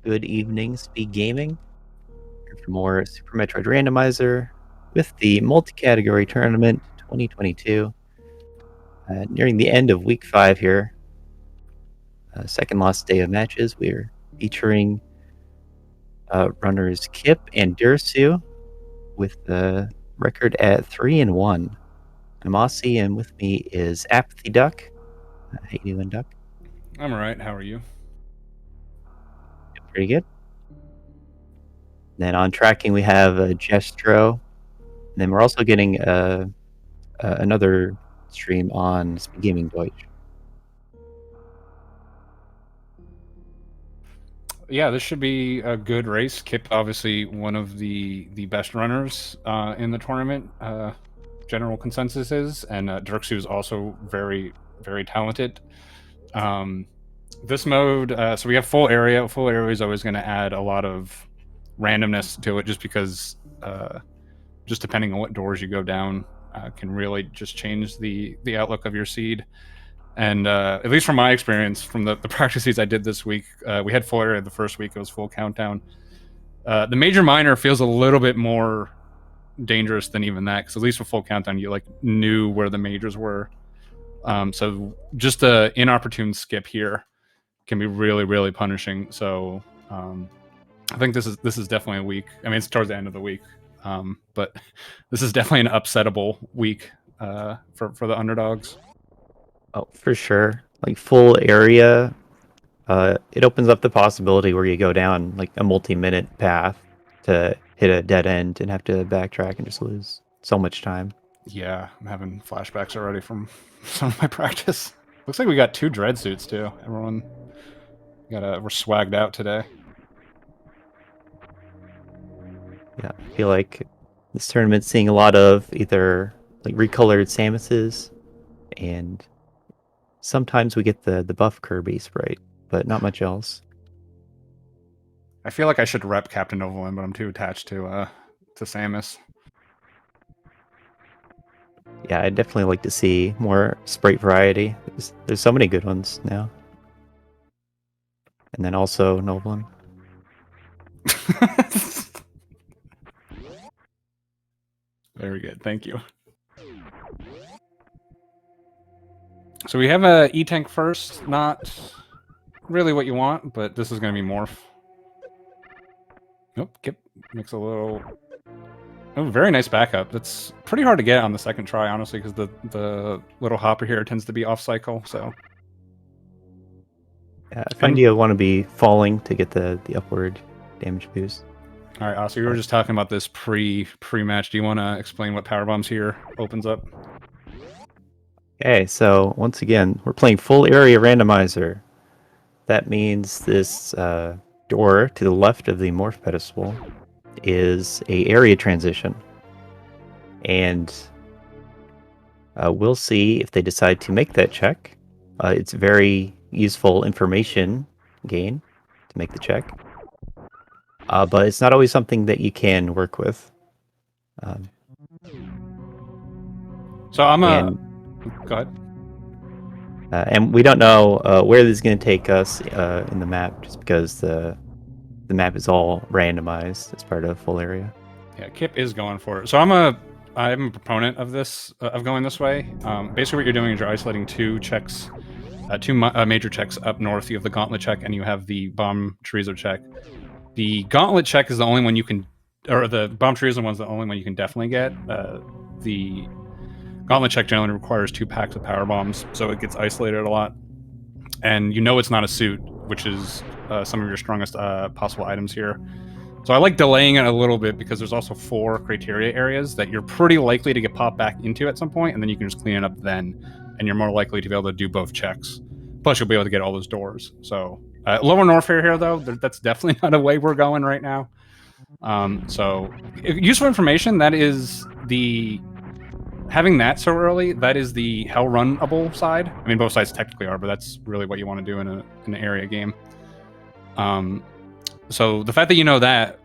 Good evening, SpeedGaming. Here for more Super Metroid Randomizer with the multi-category tournament 2022. Nearing the end of week 5 here. Second last day of matches. We're featuring runners Kipp and Derxu with the record at 3-1. I'm Aussie, and with me is Apathy Duck. How you doing, Duck? I'm alright. How are you? Pretty good. Then on tracking we have Gestro. And then we're also getting another stream on SpeedGaming Deutsch. Yeah, this should be a good race. Kipp, obviously one of the best runners in the tournament. General consensus is, and Derxu is also very talented. This mode, so we have full area. Full area is always going to add a lot of randomness to it, just because, just depending on what doors you go down, can really just change the outlook of your seed. And at least from my experience, from the practices I did this week, we had full area the first week. It was full countdown. The major minor feels a little bit more dangerous than even that, because at least with full countdown, you knew where the majors were. So just a inopportune skip here can be really punishing. So I think this is definitely a week. I mean, it's towards the end of the week, but this is definitely an upsettable week for the underdogs. Oh, for sure. Like full area, it opens up the possibility where you go down like a multi-minute path to hit a dead end and have to backtrack and just lose so much time. Yeah, I'm having flashbacks already from some of my practice. Looks like we got 2 dread suits too. Everyone we're swagged out today. Yeah, I feel like this tournament's seeing a lot of either like recolored Samuses, and sometimes we get the buff Kirby sprite, but not much else. I feel like I should rep Captain Novoland, but I'm too attached to Samus. Yeah, I'd definitely like to see more sprite variety. There's so many good ones now. And then also Noblin. Very good, thank you. So we have a E-Tank first. Not really what you want, but this is going to be Morph. Nope, Kipp makes a little... Oh, very nice backup. That's pretty hard to get on the second try, honestly, because the little hopper here tends to be off-cycle, so... Yeah, I find you want to be falling to get the upward damage boost. All right, Oscar, you were just talking about this pre-match. Do you want to explain what Power Bombs here opens up? Okay, so once again, we're playing full area randomizer. That means this door to the left of the morph pedestal is a area transition. And we'll see if they decide to make that check. It's very useful information gain to make the check. But it's not always something that you can work with. So I'm a... Go ahead. And we don't know where this is going to take us in the map, just because the map is all randomized as part of full area. Yeah, Kipp is going for it. So I'm a proponent of this, of going this way. Basically what you're doing is you're isolating 2 checks, 2 major checks up north. You have the Gauntlet check and you have the Bomb Chorizo check. The Gauntlet check is the only one you can, or the Bomb Chorizo one's the only one you can definitely get. The Gauntlet check generally requires 2 packs of power bombs, so it gets isolated a lot. And you know it's not a suit, which is some of your strongest possible items here. So I like delaying it a little bit, because there's also 4 criteria areas that you're pretty likely to get popped back into at some point, and then you can just clean it up then, and you're more likely to be able to do both checks. Plus, you'll be able to get all those doors. So lower north here, though, that's definitely not a way we're going right now. So useful information, that is the... Having that so early, that is the hell runnable side. I mean, both sides technically are, but that's really what you want to do in an area game. So the fact that you know that,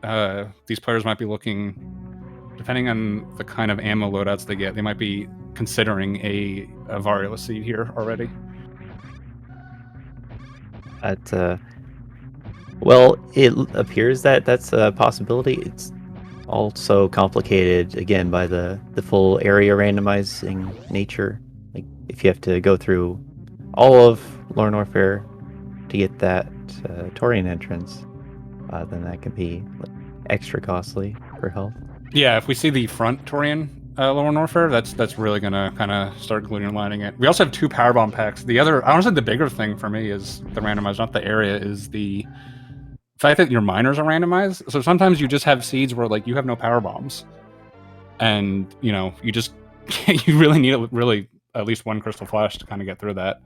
these players might be looking, depending on the kind of ammo loadouts they get, they might be considering a Variolus seed here already. Well, it appears that that's a possibility. It's also complicated again by the full area randomizing nature. Like if you have to go through all of Lorne Warfare to get that Torian entrance, then that can be like, extra costly for health. Yeah, if we see the front Torian Lower Norfair, that's really gonna kind of start gluing and lining it. We also have 2 powerbomb packs. The other, I want to say, the bigger thing for me is the randomized, not the area, is the fact that your miners are randomized. So sometimes you just have seeds where like you have no power bombs, and you just you really need really at least 1 crystal flash to kind of get through that.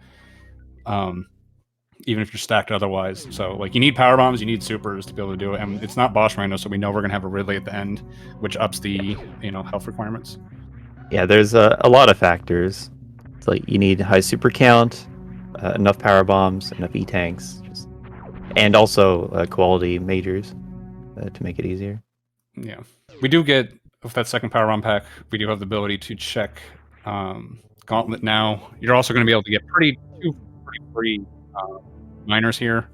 Even if you're stacked otherwise. So like you need power bombs, you need supers to be able to do it, and it's not boss random, so we know we're gonna have a Ridley at the end, which ups the health requirements. Yeah, there's a lot of factors. It's like you need high super count, enough power bombs, enough E tanks, and also quality majors to make it easier. Yeah, we do get with that second power bomb pack. We do have the ability to check Gauntlet now. You're also going to be able to get two pretty free miners here.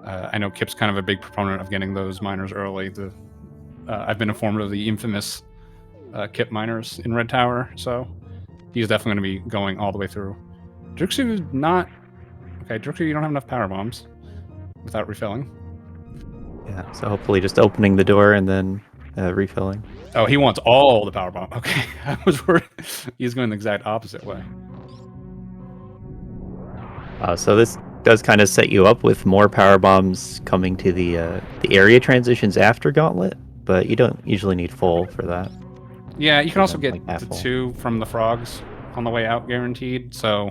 I know Kipp's kind of a big proponent of getting those miners early. I've been informed of the infamous Kipp miners in Red Tower, so he's definitely going to be going all the way through. Derxu is not okay. Derxu, you don't have enough power bombs without refilling. Yeah, so hopefully just opening the door and then refilling. Oh, he wants all the power bomb. Okay, I was worried. He's going the exact opposite way. So this does kind of set you up with more power bombs coming to the area transitions after Gauntlet, but you don't usually need full for that. Yeah, you can also get like the 2 from the frogs on the way out guaranteed. So,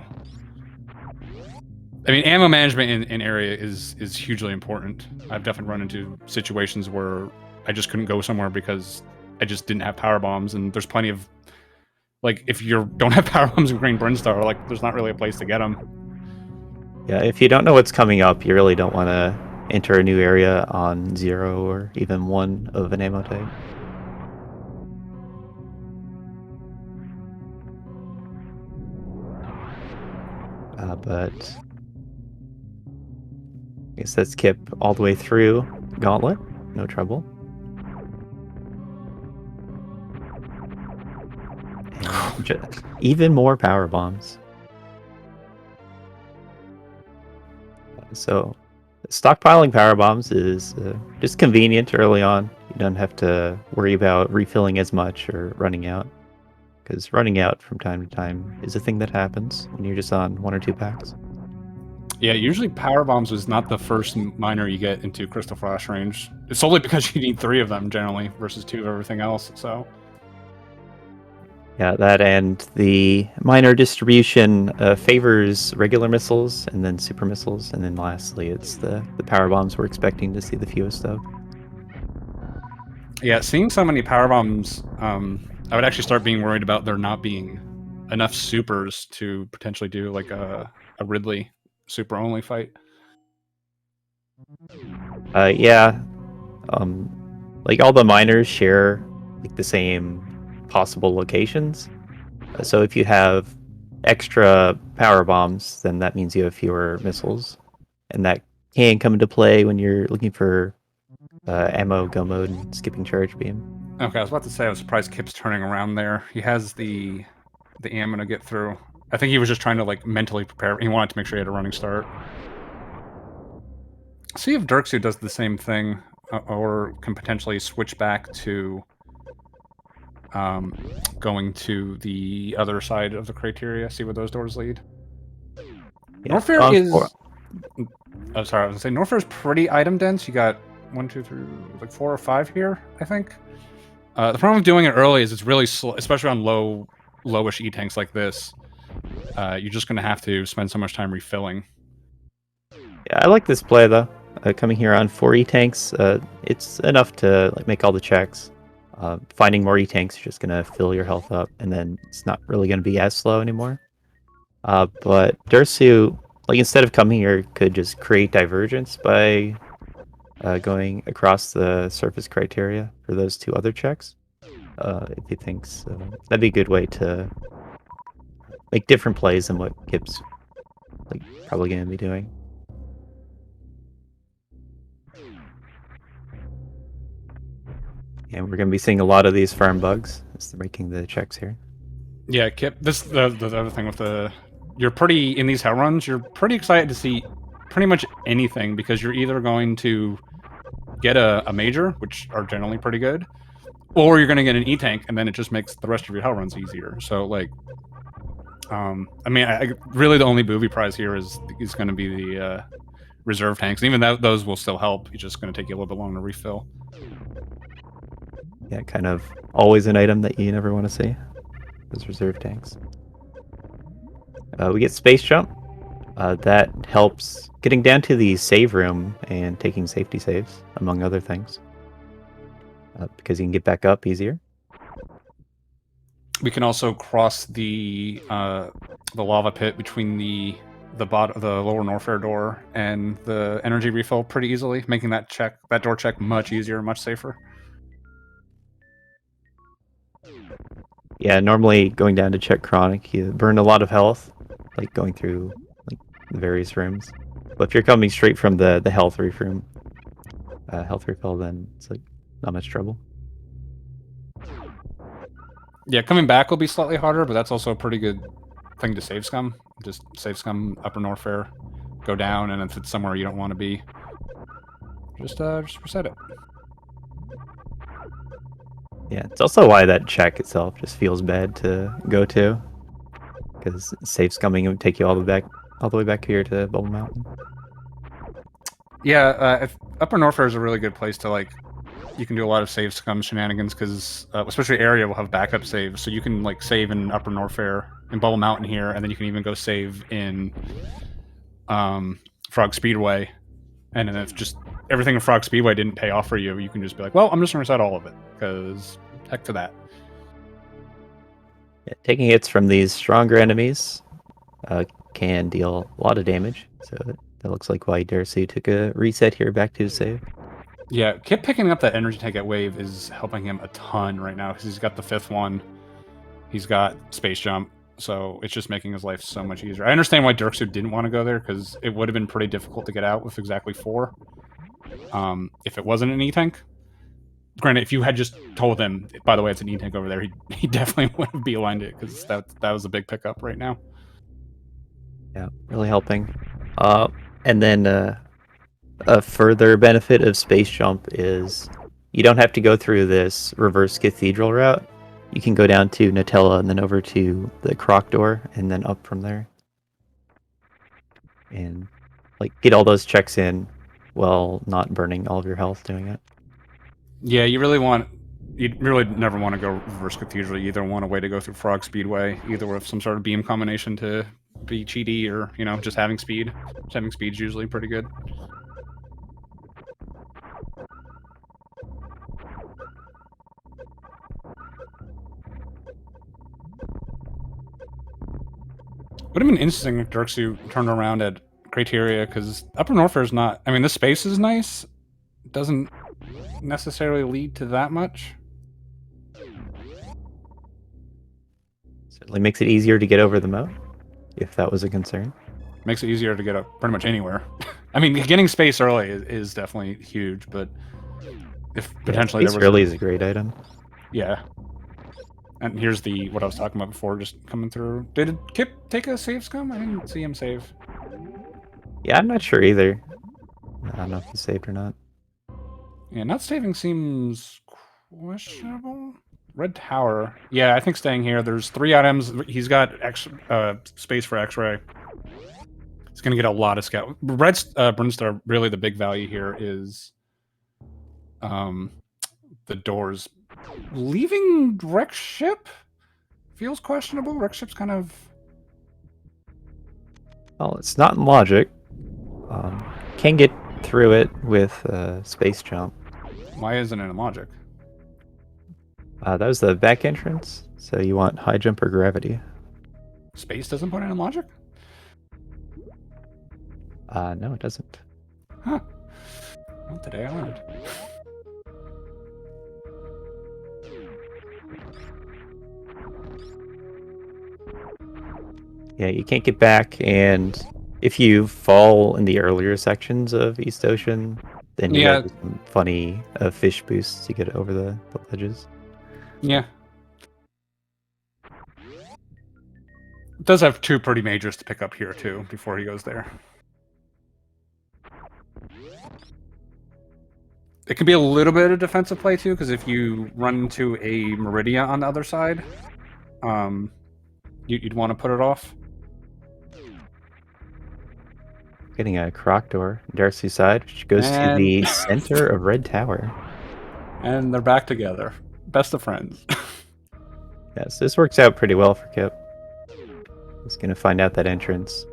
I mean, ammo management in area is hugely important. I've definitely run into situations where I just couldn't go somewhere because I just didn't have power bombs, and there's plenty of like if you don't have power bombs in Green Brinstar, like there's not really a place to get them. Yeah, if you don't know what's coming up, you really don't want to enter a new area on 0 or even 1 of an ammo type. But I guess that's Kipp all the way through Gauntlet, no trouble. And even more power bombs. So stockpiling power bombs is just convenient early on. You don't have to worry about refilling as much or running out, because running out from time to time is a thing that happens when you're just on 1 or 2 packs. Yeah, usually power bombs is not the first miner you get into crystal flash range. It's solely because you need 3 of them generally versus 2 of everything else. So yeah, that and the miner distribution favors regular missiles and then super missiles, and then lastly it's the power bombs we're expecting to see the fewest of. yeah, seeing so many power bombs, I would actually start being worried about there not being enough supers to potentially do like a Ridley super only fight. Yeah, like all the miners share like the same possible locations. So if you have extra power bombs, then that means you have fewer missiles, and that can come into play when you're looking for ammo, go mode, and skipping charge beam. Okay, I was about to say I was surprised Kipp's turning around there. He has the ammo to get through. I think he was just trying to like mentally prepare. He wanted to make sure he had a running start. See if Derxu does the same thing, or can potentially switch back to going to the other side of the criteria. See where those doors lead. Yeah, Norfair is. Oh, sorry, I was gonna say Norfair is pretty item dense. You got 1, 2, 3, like 4 or 5 here, I think. The problem with doing it early is it's really slow, especially on lowish E tanks like this. You're just gonna have to spend so much time refilling. Yeah, I like this play though. Coming here on 4 E-tanks, it's enough to like make all the checks. Finding more E-tanks is just gonna fill your health up, and then it's not really gonna be as slow anymore. But Derxu, like instead of coming here, could just create divergence by going across the surface criteria for those 2 other checks. If he thinks that'd be a good way to make different plays than what Kipp's like probably gonna be doing. And we're going to be seeing a lot of these farm bugs as they're making the checks here. Yeah, Kipp. This the other thing with you're pretty in these hell runs. You're pretty excited to see pretty much anything because you're either going to get a major, which are generally pretty good, or you're going to get an E-tank, and then it just makes the rest of your hell runs easier. So like, I mean, really the only booby prize here is going to be the reserve tanks. And even those will still help. It's just going to take you a little bit longer to refill. Yeah, kind of always an item that you never want to see. Those reserve tanks. We get space jump. That helps getting down to the save room and taking safety saves, among other things. Because you can get back up easier. We can also cross the lava pit between the lower Norfair door and the energy refill pretty easily, making that door check much easier, much safer. Yeah, normally going down to check chronic, you burn a lot of health, like going through like the various rooms. But if you're coming straight from the health refill, then it's like not much trouble. Yeah, coming back will be slightly harder, but that's also a pretty good thing to save scum. Just save scum upper Norfair, go down, and if it's somewhere you don't want to be, just reset it. Yeah, it's also why that check itself just feels bad to go to, because save scumming would take you all the way back here to Bubble Mountain. Yeah, upper Norfair is a really good place to like. You can do a lot of save scum shenanigans because, especially area will have backup saves, so you can like save in upper Norfair in Bubble Mountain here, and then you can even go save in Frog Speedway, and then if just everything in Frog Speedway didn't pay off for you, you can just be like, well, I'm just gonna reset all of it because heck to that. Yeah, taking hits from these stronger enemies can deal a lot of damage, so that looks like why Derxu took a reset here back to his save. Yeah, Kipp picking up that energy tank at wave is helping him a ton right now because he's got the 5th one. He's got space jump, so it's just making his life so much easier. I understand why Derxu didn't want to go there because it would have been pretty difficult to get out with exactly 4. If it wasn't an E-tank. Granted, if you had just told him, by the way, it's an E-tank over there, he definitely would have beelined it because that was a big pickup right now. Yeah, really helping. And then a further benefit of space jump is you don't have to go through this reverse cathedral route. You can go down to Nutella and then over to the croc door and then up from there. And like get all those checks in while not burning all of your health doing it. Yeah, you really never want to go reverse cathedral. You either want a way to go through Frog Speedway, either with some sort of beam combination to be cheaty, or just having speed. Just having speed's usually pretty good. Would have been interesting if Derxu turned around at Criteria, because Upper Norfair is not. I mean, this space is nice. It doesn't necessarily lead to that much. Certainly makes it easier to get over the moat, if that was a concern. Makes it easier to get up pretty much anywhere. I mean, getting space early is definitely huge, but if potentially space there was early is a great item. Yeah. And here's what I was talking about before, just coming through. Did Kipp take a save scum? I didn't see him save. Yeah, I'm not sure either. I don't know if he saved or not. Yeah, not saving seems questionable. Red Tower. Yeah, I think staying here. There's 3 items. He's got space for X-ray. He's going to get a lot of scout. Red Brinstar, really the big value here is the doors. Leaving Rex Ship feels questionable. Rex Ship's kind of... Well, it's not in logic. Can get through it with space jump. Why isn't it in logic? That was the back entrance, so you want high jump or gravity. Space doesn't put it in logic? No, it doesn't. Huh. Well, today I learned. Yeah, you can't get back, and if you fall in the earlier sections of East Ocean, Then you gotta do some funny fish boosts to get over the ledges. Yeah. It does have 2 pretty majors to pick up here, too, before he goes there. It can be a little bit of defensive play, too, because if you run into a Meridia on the other side, you'd want to put it off. Getting a croc door, Derxu side, which goes to the center of Red Tower. And they're back together. Best of friends. Yes, this works out pretty well for Kipp. He's going to find out that entrance.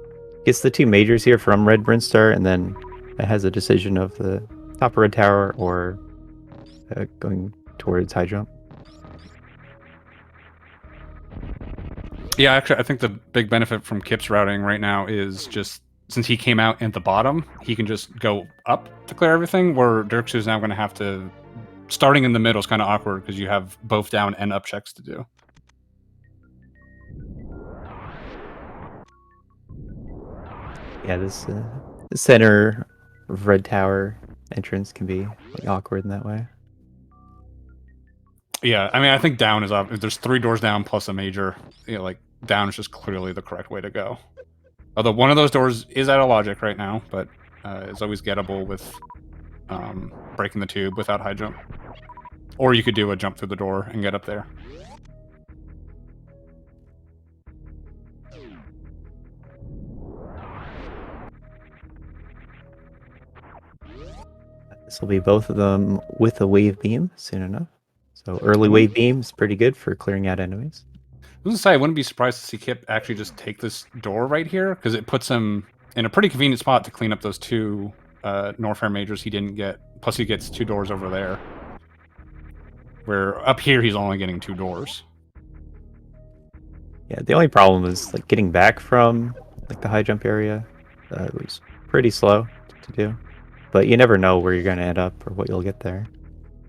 Gets the 2 majors here from Red Brinstar, and then it has a decision of the top of Red Tower or going towards high jump. Yeah, actually, I think the big benefit from Kipp's routing right now is just, since he came out at the bottom, he can just go up to clear everything, where Derxu is now going to have to... Starting in the middle is kind of awkward, because you have both down and up checks to do. Yeah, this the center of Red Tower entrance can be awkward in that way. Yeah, I mean, I think down is up. If there's 3 doors down plus a major, down is just clearly the correct way to go. Although one of those doors is out of logic right now, but is always gettable with breaking the tube without high jump. Or you could do a jump through the door and get up there. This will be both of them with a wave beam soon enough. So early wave beam is pretty good for clearing out enemies. I was gonna say, I wouldn't be surprised to see Kipp actually just take this door right here, because it puts him in a pretty convenient spot to clean up those 2 Norfair majors he didn't get. Plus he gets 2 doors over there. Where up here he's only getting 2 doors. Yeah, the only problem is getting back from the high jump area. It was pretty slow to do. But you never know where you're going to end up or what you'll get there.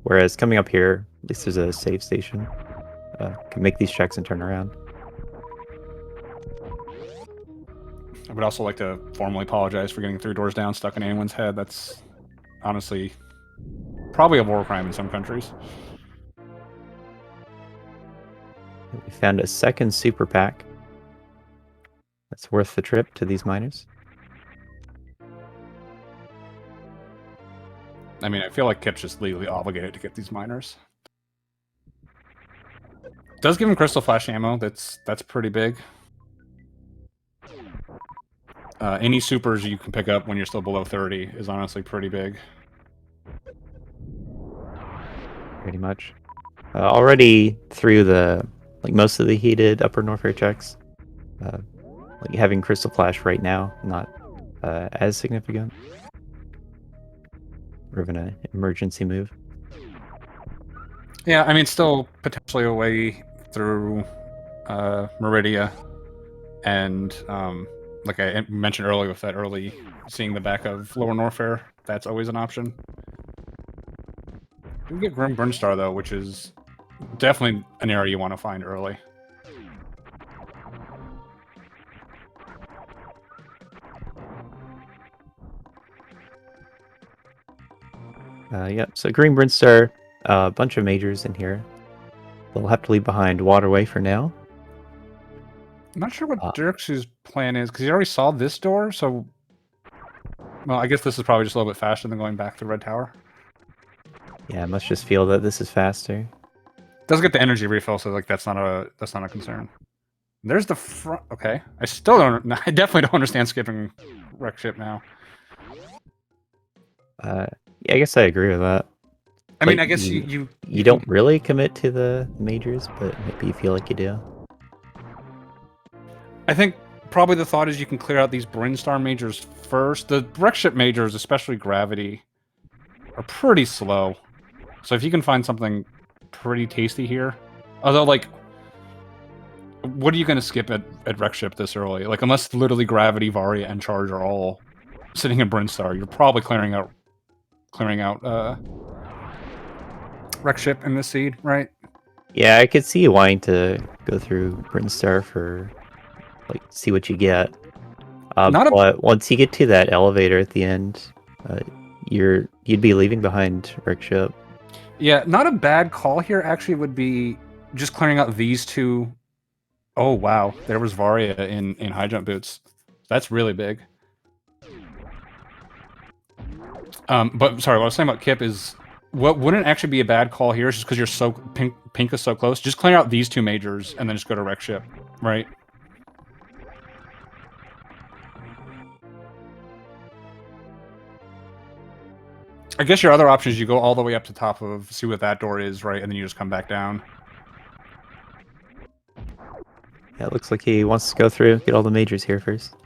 Whereas coming up here, at least there's a save station. Can make these checks and turn around. I would also like to formally apologize for getting 3 doors down stuck in anyone's head. That's honestly probably a war crime in some countries. We found a second super pack. That's worth the trip to these miners. I mean, I feel like Kipp's just legally obligated to get these miners. Does give him crystal flash ammo. That's pretty big. Any supers you can pick up when you're still below 30 is honestly pretty big. Pretty much. Already through the most of the heated upper Norfair checks. Having crystal flash right now not as significant. More of an emergency move. Yeah, I mean, still potentially a way through Meridia, and like I mentioned earlier, with that early seeing the back of Lower Norfair, that's always an option. You get Grim Burnstar though, which is definitely an area you want to find early. Yeah, so Green Brinstar, a bunch of majors in here. They'll have to leave behind Waterway for now. I'm not sure what Derxu's plan is, because he already saw this door, so... Well, I guess this is probably just a little bit faster than going back to Red Tower. Yeah, I must just feel that this is faster. Does get the energy refill, so that's not a concern. There's the front. Okay, I still don't. I definitely don't understand skipping wreck ship now. Yeah, I guess I agree with that. I mean, I guess you don't really commit to the majors, but maybe you feel like you do. I think probably the thought is you can clear out these Brinstar majors first. The wreck ship majors, especially Gravity, are pretty slow. So if you can find something pretty tasty here, although what are you going to skip at wreck ship this early? Unless literally Gravity, Varia, and Charge are all sitting in Brinstar, you're probably clearing out wreck ship in this seed, right? Yeah, I could see you wanting to go through Brinstar for see what you get. But once you get to that elevator at the end, you'd be leaving behind wreck ship. Yeah, not a bad call here. Actually, would be just clearing out these two. Oh wow, there was Varia in high jump boots. That's really big. But sorry, what I was saying about Kipp is what wouldn't actually be a bad call here is just because you're so pink is so close. Just clear out these two majors and then just go to wreck ship, right? I guess your other option is you go all the way up to top of, see what that door is, right, and then you just come back down. Yeah, it looks like he wants to go through, get all the majors here first.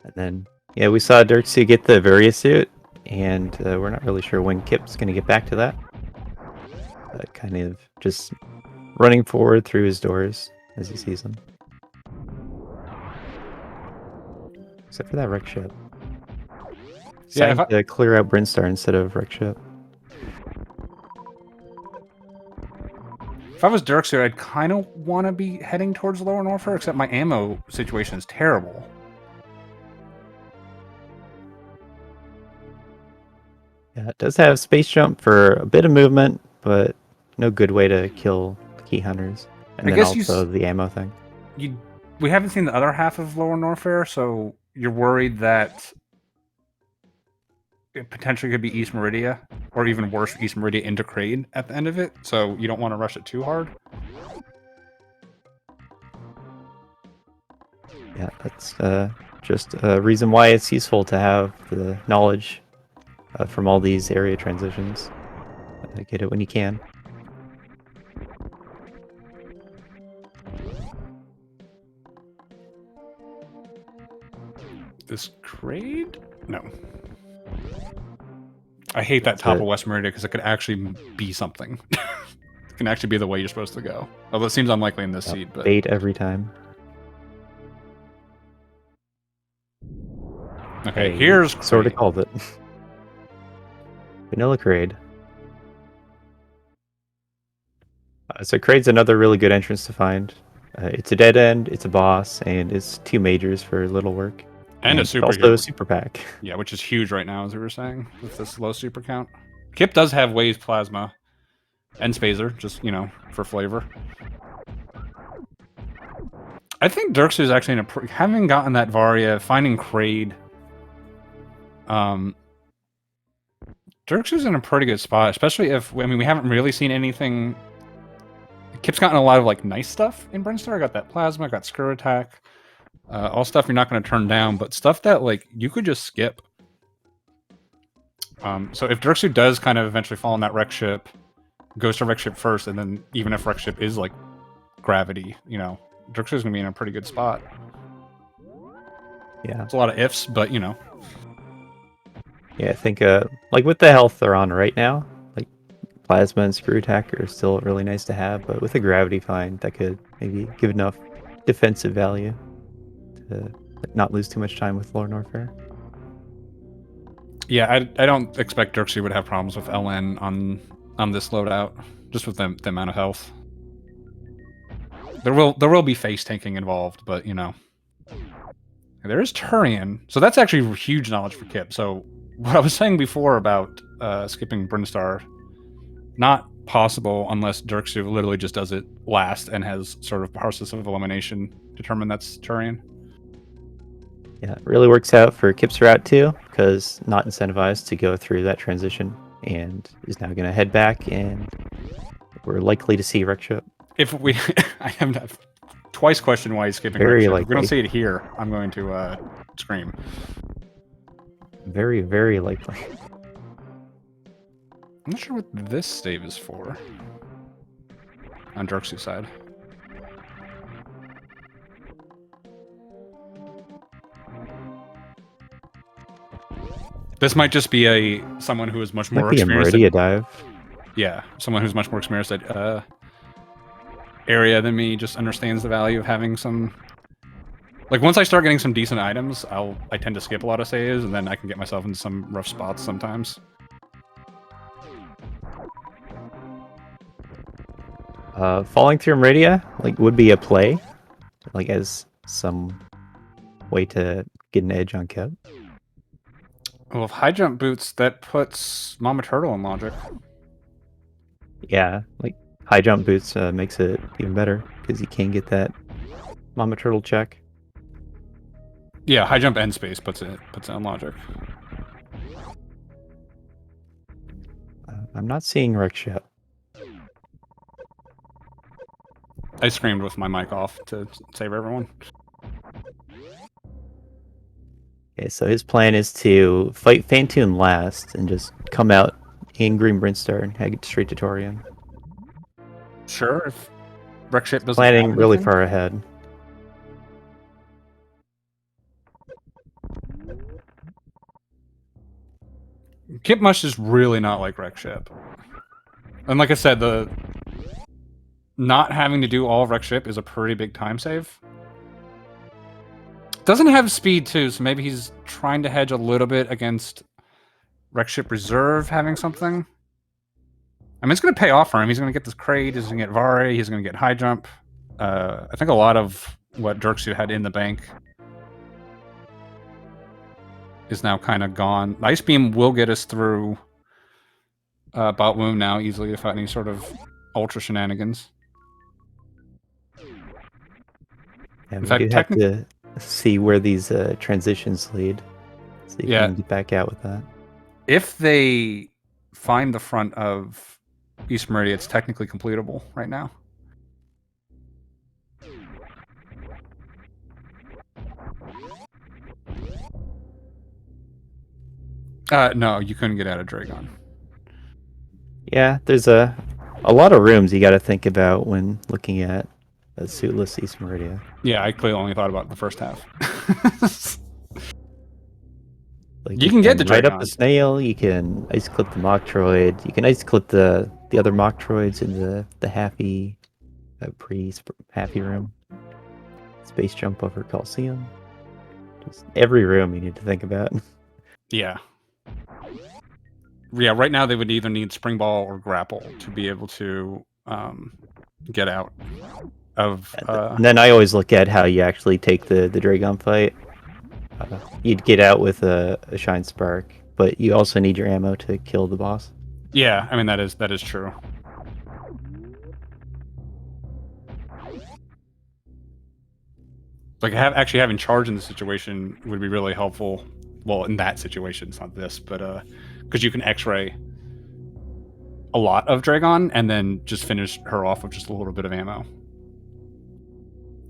And then, yeah, we saw Derxu get the Varia suit, and we're not really sure when Kipp's going to get back to that. Kind of just running forward through his doors as he sees them. Except for that wreck ship. Deciding to clear out Brinstar instead of wreck ship. If I was Derxu, I'd kind of want to be heading towards Lower Norfair, except my ammo situation is terrible. Yeah, it does have space jump for a bit of movement, but no good way to kill key hunters. And then also the ammo thing. We haven't seen the other half of Lower Norfair, so you're worried that it potentially could be East Meridia, or even worse, East Meridia into Kraid at the end of it, so you don't want to rush it too hard. Yeah, that's just a reason why it's useful to have the knowledge from all these area transitions. Get it when you can. This Kraid? No. I hate that top of West Meridia because it could actually be something. It can actually be the way you're supposed to go. Although it seems unlikely in this seed, but bait every time. Okay, here's sort of called it. Vanilla Kraid. So Kraid's another really good entrance to find. It's a dead end, it's a boss, and it's 2 majors for little work. And a super also a super pack. Yeah, which is huge right now, as we were saying, with this low super count. Kipp does have Waves Plasma and Spazer, just, you know, for flavor. I think Derxu is actually in a... having gotten that Varia, finding Kraid... Derxu's in a pretty good spot, especially if... I mean, we haven't really seen anything... Kipp's gotten a lot of, like, nice stuff in Brinstar. I got that Plasma, got Screw Attack. All stuff you're not going to turn down, but stuff that, like, you could just skip. So if Derxu does kind of eventually fall in that wreck ship, goes to wreck ship first, and then even if wreck ship is, like, gravity, you know, Derxu's going to be in a pretty good spot. Yeah. It's a lot of ifs, but, you know. Yeah, I think, like, with the health they're on right now, like, Plasma and Screw Attack are still really nice to have, but with a gravity find, that could maybe give enough defensive value to not lose too much time with Lower Norfair. Yeah, I don't expect Derxu would have problems with LN on this loadout, just with the amount of health. There will be face tanking involved, but you know. There is Turian, so that's actually huge knowledge for Kipp. So what I was saying before about skipping Brinstar, not possible unless Derxu literally just does it last and has sort of process of elimination determine that's Turian. Yeah, it really works out for Kipp's route too, because not incentivized to go through that transition, and is now going to head back, and we're likely to see wreck ship. If we, I have twice questioned why he's skipping wreck ship. If we don't see it here, I'm going to scream. Very, very likely. I'm not sure what this stave is for. On Derxu's side. This might just be someone who is much more experienced. Might be a Meridia dive. Yeah, someone who's much more experienced at area than me, just understands the value of having some... Like, once I start getting some decent items, I tend to skip a lot of saves, and then I can get myself into some rough spots sometimes. Falling through Meridia, like, would be a play, like, as some way to get an edge on Kipp. Well, if high jump boots, that puts Mama Turtle in logic. Yeah, like high jump boots makes it even better because you can get that Mama Turtle check. Yeah, high jump and space puts it in logic. I'm not seeing Rex yet. I screamed with my mic off to save everyone. Okay, so his plan is to fight Fantoon last and just come out in Green Brinstar and head straight to Torian. Sure, if Wreck Ship doesn't Planning have really anything. far ahead. Kipp must just really not like Wreck Ship. And like I said, the not having to do all of Wreck Ship is a pretty big time save. Doesn't have speed too, so maybe he's trying to hedge a little bit against Wreck Ship Reserve having something. I mean, it's going to pay off for him. He's going to get this crate. He's going to get Vare. He's going to get high jump. I think a lot of what Derxu had in the bank is now kind of gone. Ice Beam will get us through Bot Wound now easily without any sort of ultra shenanigans. And In we fact, do have to see where these transitions lead, so you Yeah. can get back out with that. If they find the front of East Meridian, it's technically completable right now. No, you couldn't get out of Dragon. Yeah, there's a lot of rooms you got to think about when looking at a suitless East Meridia. Yeah, I clearly only thought about the first half. Like You can get the right up Dragon. the snail. You can ice clip the Moctroid. You can ice clip the other Moctroids in the happy happy room. Space jump over Coliseum. Just every room you need to think about. Yeah. Yeah, right now they would either need Spring Ball or Grapple to be able to get out of... And then I always look at how you actually take the Dragon fight. You'd get out with a Shine Spark, but you also need your ammo to kill the boss. Yeah, I mean, that is true. Like, actually having charge in the situation would be really helpful. Well, in that situation, it's not this, but because you can X-ray a lot of Dragon and then just finish her off with just a little bit of ammo.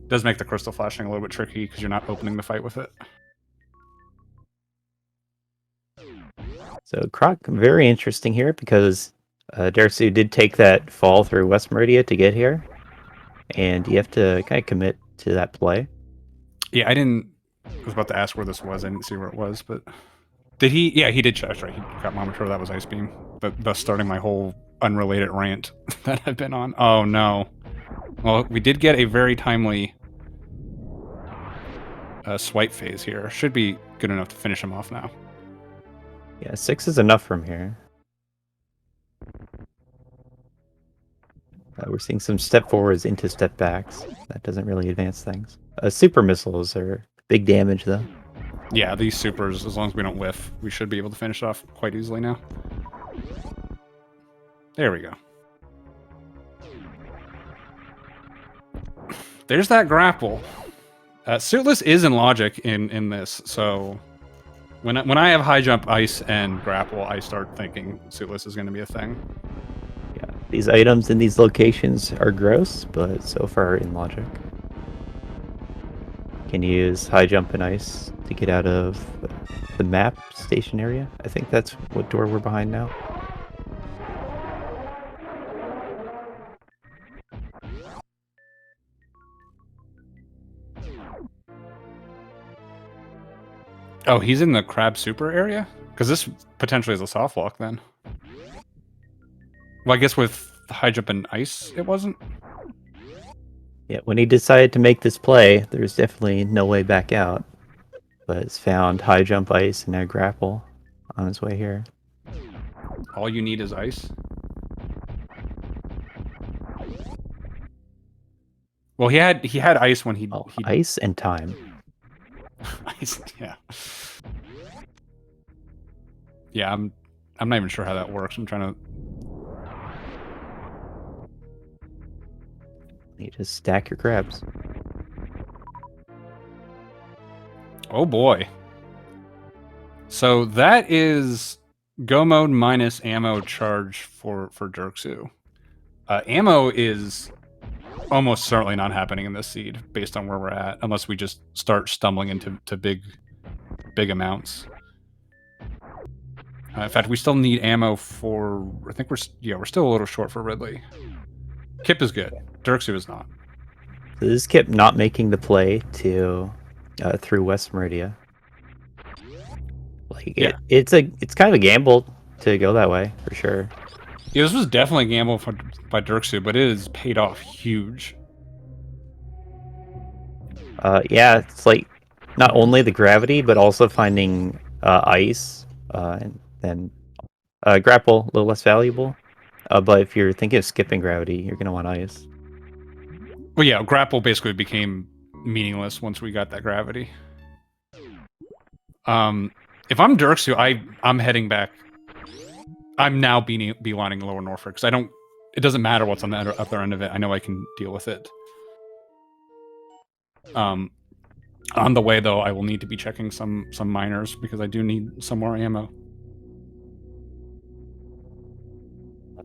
Does make the crystal flashing a little bit tricky because you're not opening the fight with it. So Croc, very interesting here because Derxu did take that fall through West Meridia to get here, and you have to kind of commit to that play. Yeah, I was about to ask where this was. I didn't see where it was, but did he? Yeah, he did. That's right. He got Mama Turtle. That was Ice Beam. But thus starting my whole unrelated rant that I've been on. Oh no. Well, we did get a very timely swipe phase here. Should be good enough to finish him off now. Yeah, 6 is enough from here. We're seeing some step forwards into step backs. That doesn't really advance things. Super missiles are big damage, though. Yeah, these supers, as long as we don't whiff, we should be able to finish off quite easily now. There we go. There's that grapple. Suitless is in logic in this, so when I have high jump, ice, and grapple, I start thinking Suitless is going to be a thing. Yeah, these items in these locations are gross, but so far in logic. Can use high jump and ice to get out of the map station area. I think that's what door we're behind now. Oh, he's in the crab super area? Because this potentially is a soft lock then. Well, I guess with high jump and ice, it wasn't? Yeah, when he decided to make this play, there's definitely no way back out. But it's found high jump ice and now grapple on his way here. All you need is ice? Well, he had ice when he ice and time. Ice, yeah. Yeah, I'm not even sure how that works. I'm trying to. You just stack your crabs. Oh boy. So that is go mode minus ammo charge for Derxu. Ammo is almost certainly not happening in this seed based on where we're at, unless we just start stumbling into big amounts. In fact, we still need ammo for. I think we're still a little short for Ridley. Kipp is good. Derxu is not. So this kept not making the play to through West Meridia. Like it's kind of a gamble to go that way for sure. Yeah, this was definitely a gamble by Derxu, but it has paid off huge. Yeah, it's like not only the gravity, but also finding ice and then grapple a little less valuable. But if you're thinking of skipping gravity, you're gonna want ice. Well, yeah, grapple basically became meaningless once we got that gravity. If I'm Derxu, I'm heading back. I'm now beelining Lower Norfolk because I don't. It doesn't matter what's on the other end of it. I know I can deal with it. On the way though, I will need to be checking some miners because I do need some more ammo.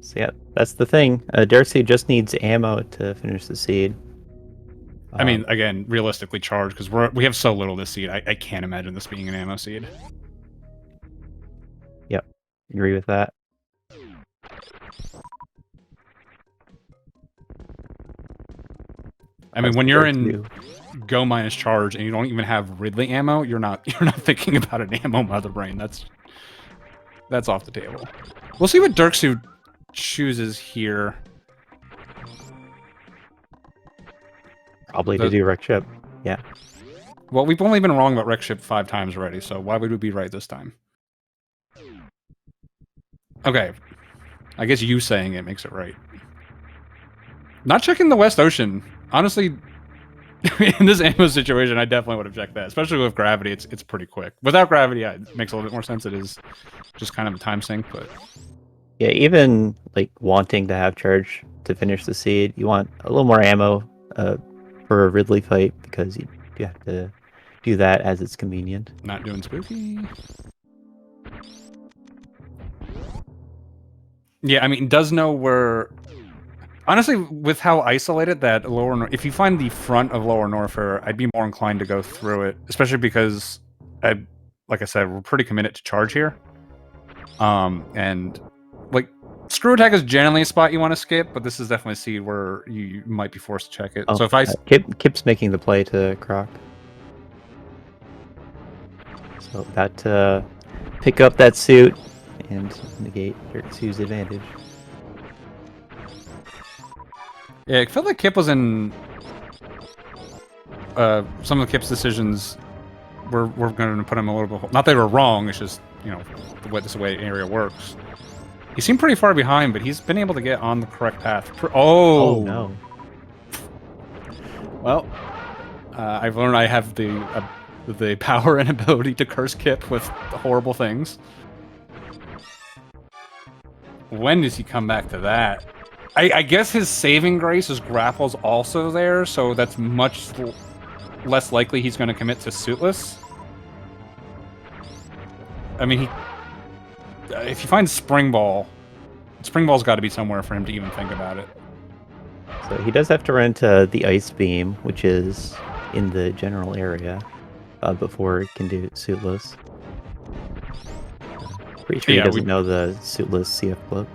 So yeah, that's the thing. Derxu just needs ammo to finish the seed. I mean, again, realistically charged because we have so little this seed. I can't imagine this being an ammo seed. Yep, agree with that. I mean, when you're in go minus charge and you don't even have Ridley ammo, you're not thinking about an ammo mother brain. That's off the table. We'll see what Derxu chooses here. Probably to do wreck ship. Yeah. Well, we've only been wrong about wreck ship 5 times already, so why would we be right this time? Okay. I guess you saying it makes it right. Not checking the West Ocean. Honestly, in this ammo situation, I definitely would have checked that. Especially with gravity, it's pretty quick. Without gravity, yeah, it makes a little bit more sense. It is just kind of a time sink, but... Yeah, even like wanting to have charge to finish the seed, you want a little more ammo for a Ridley fight because you have to do that as it's convenient. Not doing spooky. Yeah, I mean, does know where... Honestly, with how isolated that if you find the front of Lower Norfair, I'd be more inclined to go through it, especially because, like I said, we're pretty committed to charge here. And like Screw Attack is generally a spot you want to skip, but this is definitely a seed where you might be forced to check it. Oh, so if I Kipp's making the play to Croc, so that pick up that suit and negate Derxu's advantage. Yeah, it felt like Kipp was in some of Kipp's decisions. We're going to put him a little bit. Not that they were wrong. It's just this way the area works. He seemed pretty far behind, but he's been able to get on the correct path. Oh no! Well, I've learned I have the power and ability to curse Kipp with horrible things. When does he come back to that? I guess his saving grace is grapple's also there, so that's much less likely he's going to commit to suitless. I mean, if you find Spring Ball's got to be somewhere for him to even think about it. So he does have to run to the Ice Beam, which is in the general area, before he can do suitless. Pretty sure he doesn't know the suitless CF club.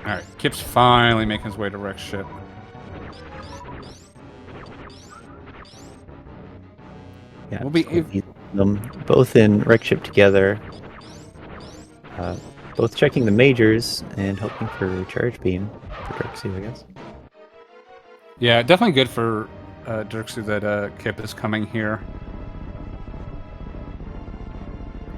Alright, Kipp's finally making his way to wreck ship. Yeah, we'll be them both in wreck ship together, both checking the majors and hoping for a charge beam for Derxu, I guess. Yeah, definitely good for Derxu that Kipp is coming here.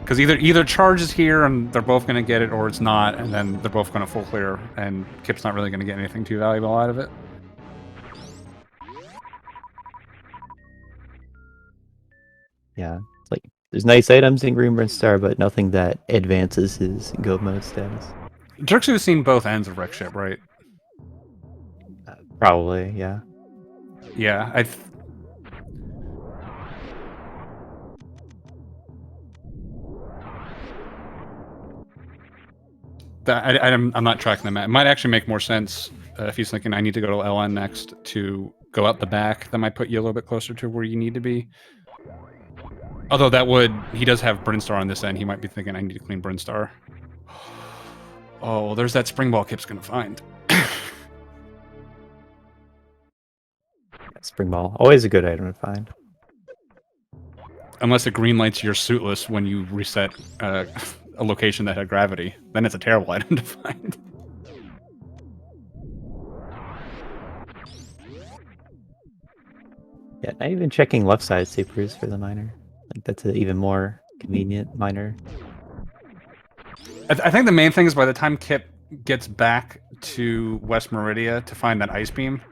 Because either charge is here and they're both going to get it, or it's not, and then they're both going to full clear, and Kipp's not really going to get anything too valuable out of it. Yeah, it's like there's nice items in Green Star, but nothing that advances his go mode status. Derxu has seen both ends of wreck ship, right? Probably, yeah. Yeah, I'm not tracking the map. It might actually make more sense if he's thinking I need to go to LN next to go out the back. That might put you a little bit closer to where you need to be. Although that would, he does have Brinstar on this end. He might be thinking I need to clean Brinstar. Oh, well, there's that spring ball Kipp's gonna find. Spring Ball, always a good item to find. Unless it greenlights your suitless when you reset a location that had gravity. Then it's a terrible item to find. Yeah, not even checking left side supers for the miner. Like that's an even more convenient miner. I think the main thing is by the time Kipp gets back to West Meridia to find that ice beam,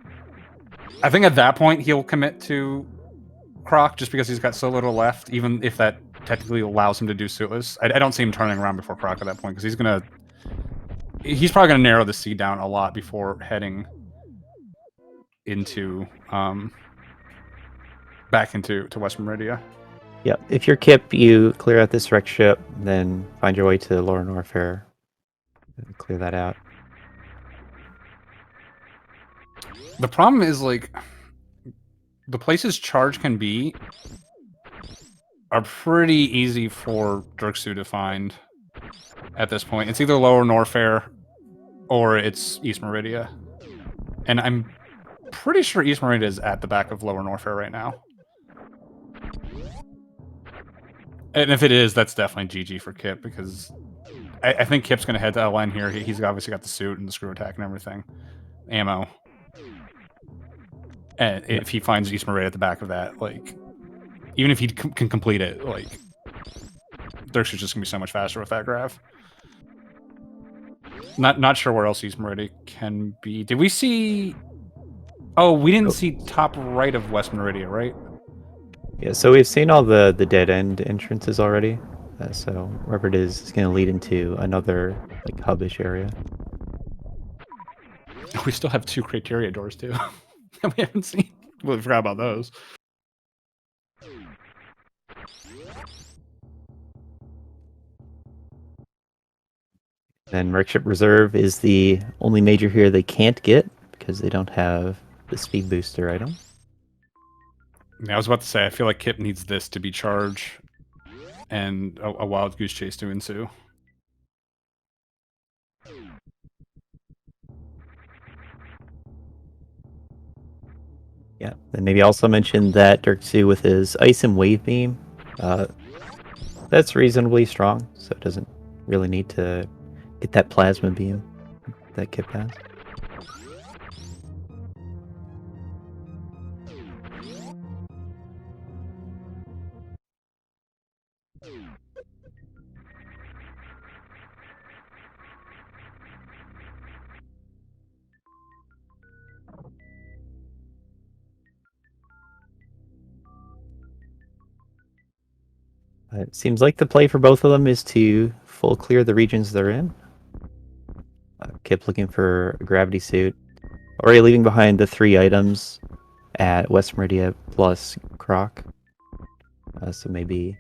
I think at that point he'll commit to Croc just because he's got so little left, even if that technically allows him to do suitless. I don't see him turning around before Croc at that point because he's probably gonna narrow the seed down a lot before heading into back into West Meridia. Yeah, if you're Kipp, you clear out this wreck ship, then find your way to Lower Norfair. Clear that out. The problem is, like, the places charge can be are pretty easy for Derxu to find at this point. It's either Lower Norfair or it's East Meridia. And I'm pretty sure East Meridia is at the back of Lower Norfair right now. And if it is, that's definitely GG for Kipp, because I think Kipp's going to head to LN here. He's obviously got the suit and the screw attack and everything. Ammo. And if he finds East Meridia at the back of that, like, even if he can complete it, like, Derxu's just going to be so much faster with that graph. Not sure where else East Meridia can be. Did we see... Oh, we didn't see top right of West Meridia, right? Yeah, so we've seen all the dead end entrances already. So wherever it is going to lead into another like hubbish area. We still have 2 criteria doors too that we haven't seen. Well, we forgot about those. Then Wreckship Reserve is the only major here they can't get because they don't have the speed booster item. Yeah, I was about to say, I feel like Kipp needs this to be charged and a wild goose chase to ensue. Yeah, and maybe also mention that Derxu with his Ice and Wave Beam, that's reasonably strong, so it doesn't really need to get that Plasma Beam that Kipp has. It seems like the play for both of them is to full clear the regions they're in. Kipp looking for a gravity suit, already leaving behind the 3 items at West Meridia plus Croc. So maybe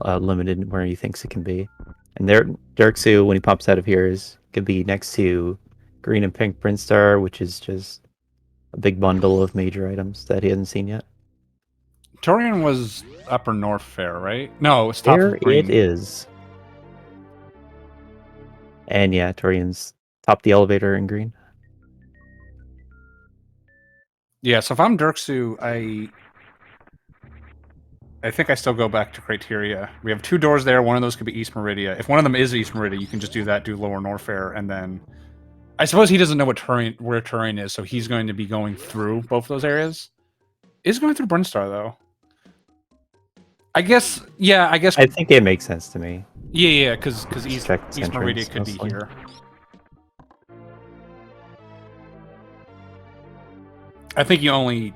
limited where he thinks it can be. And there, Derxu, when he pops out of here, could be next to green and pink Brinstar, which is just a big bundle of major items that he hasn't seen yet. Torian was Upper North Fair, right? No, it's top There of green. it is. And yeah, Torian's top the elevator in green. Yeah, so if I'm Derxu, I think I still go back to criteria. We have 2 doors there. One of those could be East Meridia. If one of them is East Meridia, you can just do that, do Lower Norfair, and then... I suppose he doesn't know where Torian is, so he's going to be going through both those areas. Is going through Brinstar, though. I guess, yeah, I guess... I think it makes sense to me. Yeah, because East Meridia could mostly be here. I think you only...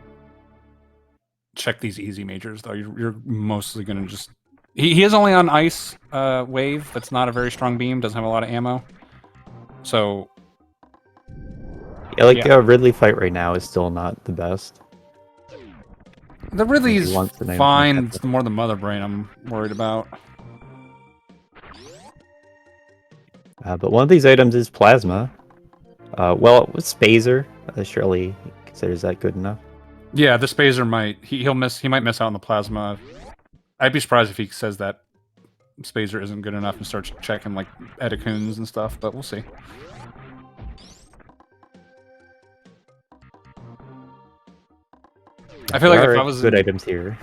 check these easy majors though. You're mostly gonna just. He is only on ice wave. That's not a very strong beam. Doesn't have a lot of ammo. So. Yeah, like Ridley fight right now is still not the best. The Ridley's the fine. It's more the Mother Brain I'm worried about. But one of these items is plasma. Well, with Spazer, surely he considers that good enough. Yeah, the Spazer might he might miss out on the plasma. I'd be surprised if he says that Spazer isn't good enough and starts checking like Edicoons and stuff, but we'll see. I feel like if I was good items here,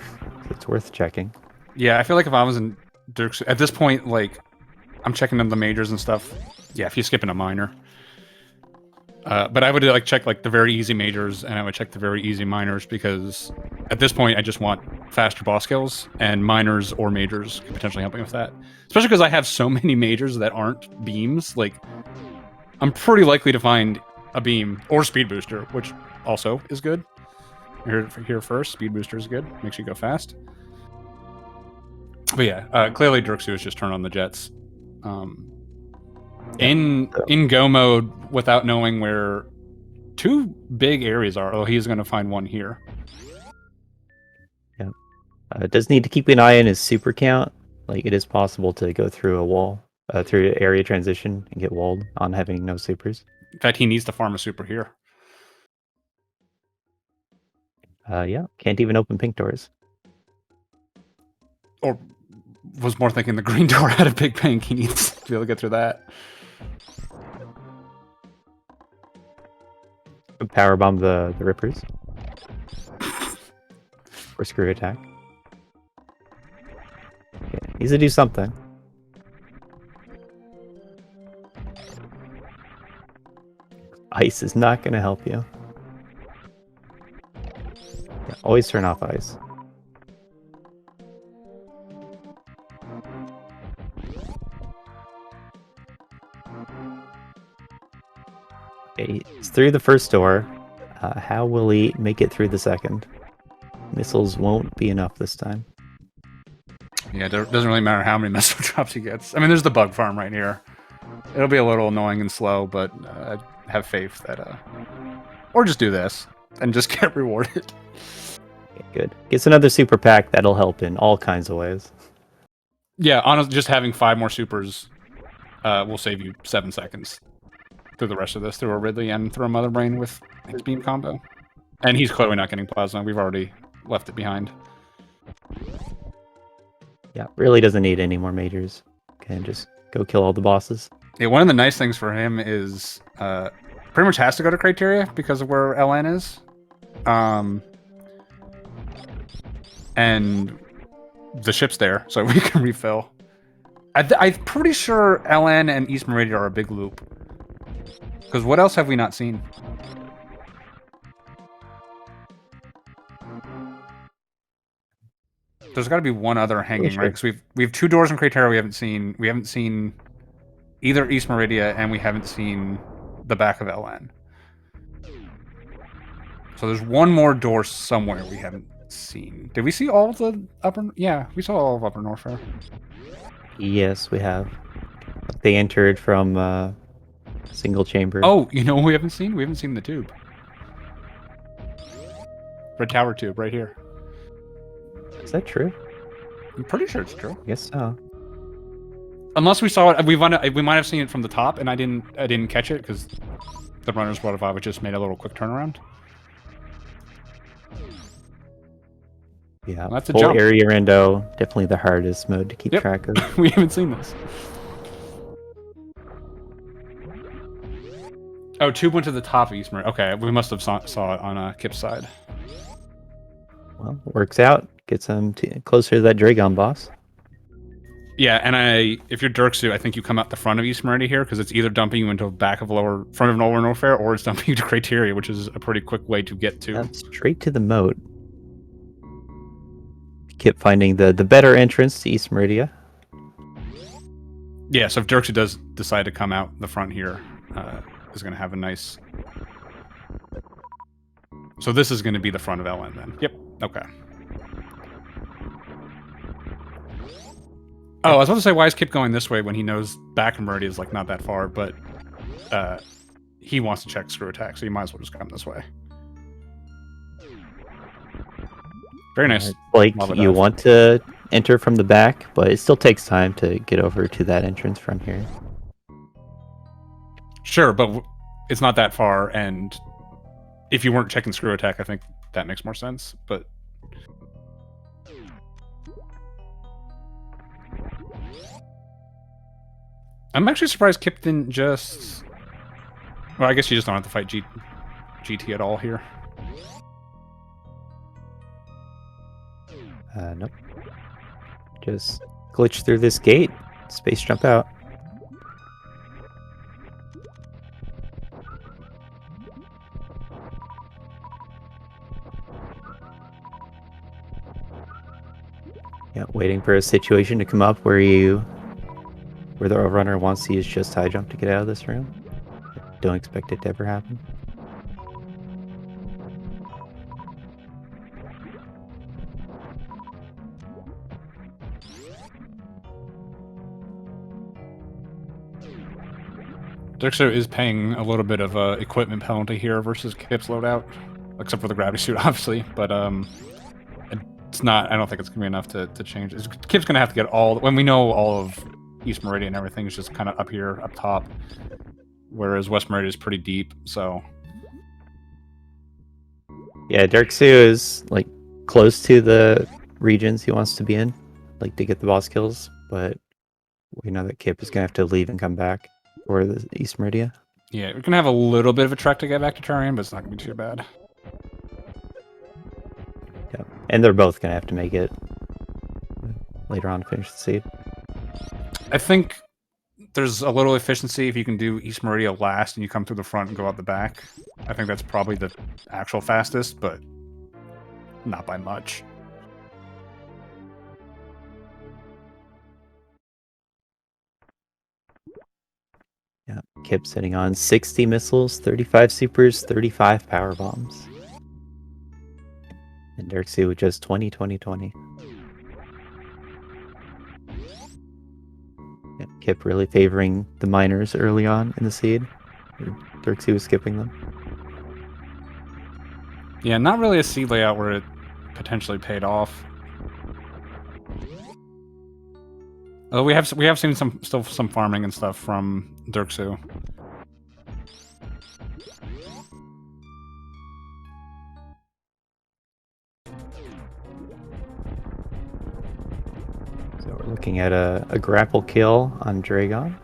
it's worth checking. Yeah, I feel like if I was in Derxu at this point, like I'm checking in the majors and stuff. Yeah, if you're skipping a minor. But I would like check like the very easy majors, and I would check the very easy minors because at this point I just want faster boss kills, and minors or majors could potentially help me with that. Especially because I have so many majors that aren't beams. Like I'm pretty likely to find a beam or speed booster, which also is good. Here first, speed booster is good. Makes you go fast. But yeah, clearly Derxu has just turned on the jets. In go mode without knowing where two big areas are. Oh, he's going to find one here. Yeah. Does need to keep an eye on his super count. Like it is possible to go through a wall, through area transition and get walled on having no supers. In fact, he needs to farm a super here. Yeah, can't even open pink doors. Or was more thinking the green door had a big pink. He needs to be able to get through that. Powerbomb the Rippers. Or screw attack. Yeah, needs to do something. Ice is not going to help you. Yeah, always turn off ice. Okay, he's through the first door. How will he make it through the second? Missiles won't be enough this time. Yeah, it doesn't really matter how many missile drops he gets. I mean, there's the bug farm right here. It'll be a little annoying and slow, but have faith that... Or just do this and just get rewarded. Okay, good. Gets another super pack. That'll help in all kinds of ways. Yeah, honestly, just having 5 more supers will save you 7 seconds through the rest of this, through a Ridley and through a Mother Brain with his beam combo. And he's clearly not getting plasma. We've already left it behind. Yeah, really doesn't need any more majors. Can just go kill all the bosses. Yeah, one of the nice things for him is pretty much has to go to criteria because of where LN is. And the ship's there, so we can refill. I'm pretty sure LN and East Meridian are a big loop. Because what else have we not seen? There's got to be one other hanging, right? Because we have 2 doors in criteria we haven't seen. We haven't seen either East Meridia, and we haven't seen the back of LN. So there's one more door somewhere we haven't seen. Did we see all of the upper? Yeah, we saw all of Upper Norfair. Yes, we have. They entered from single chamber. Oh, you know what we haven't seen? We haven't seen the tube. Red Tower tube, right here. Is that true? I'm pretty sure it's true. I guess so. Unless we saw it, we might have seen it from the top, and I didn't catch it because the runners would have just made a little quick turnaround. Yeah, well, that's a full jump. area rando, definitely the hardest mode to keep track of. We haven't seen this. Oh, tube went to the top of East Meridian. Okay, we must have saw it on Kipp's side. Well, works out. Gets him closer to that Dragon boss. Yeah, and if you're Derxu, I think you come out the front of East Meridian here because it's either dumping you into the back of front of Lower Norfair, or it's dumping you to Criteria, which is a pretty quick way to get to. Straight to the moat. Keep finding the better entrance to East Meridia. Yeah, so if Derxu does decide to come out the front here, is going to have a nice... So this is going to be the front of LN then. Yep, okay. Oh, I was about to say, why is Kipp going this way when he knows back from Meridia is like not that far, but he wants to check screw attack, so you might as well just come this way. Very nice. Like Lava you dive. want to enter from the back, but it still takes time to get over to that entrance from here. Sure, but it's not that far, and if you weren't checking screw attack, I think that makes more sense, but... I'm actually surprised Kipp didn't just... Well, I guess you just don't have to fight GT at all here. Nope. Just glitch through this gate, space jump out. Yeah, waiting for a situation to come up where the runner wants to use just high jump to get out of this room. Don't expect it to ever happen. Derxu is paying a little bit of a equipment penalty here versus Kipp's loadout, except for the gravity suit, obviously. But it's not. I don't think it's gonna be enough to change. Kipp's gonna have to get all. When we know all of East Meridian and everything is just kind of up here, up top, whereas West Meridian is pretty deep. So yeah, Derxu is like close to the regions he wants to be in, like to get the boss kills. But we know that Kipp is gonna have to leave and come back for the East Meridian. yeah, we're gonna have a little bit of a trek to get back to Turian, but it's not gonna be too bad. Yeah, and they're both gonna have to make it later on to finish the seed. I think there's a little efficiency if you can do East Meridian last and you come through the front and go out the back. I think that's probably the actual fastest, but not by much. Yeah, Kipp sitting on 60 missiles, 35 supers, 35 power bombs. And Derxu with just 20, 20, 20. Yeah, Kipp really favoring the miners early on in the seed. Derxu was skipping them. Yeah, not really a seed layout where it potentially paid off. Oh, we have seen still some farming and stuff from Derxu. So we're looking at a grapple kill on Dragon.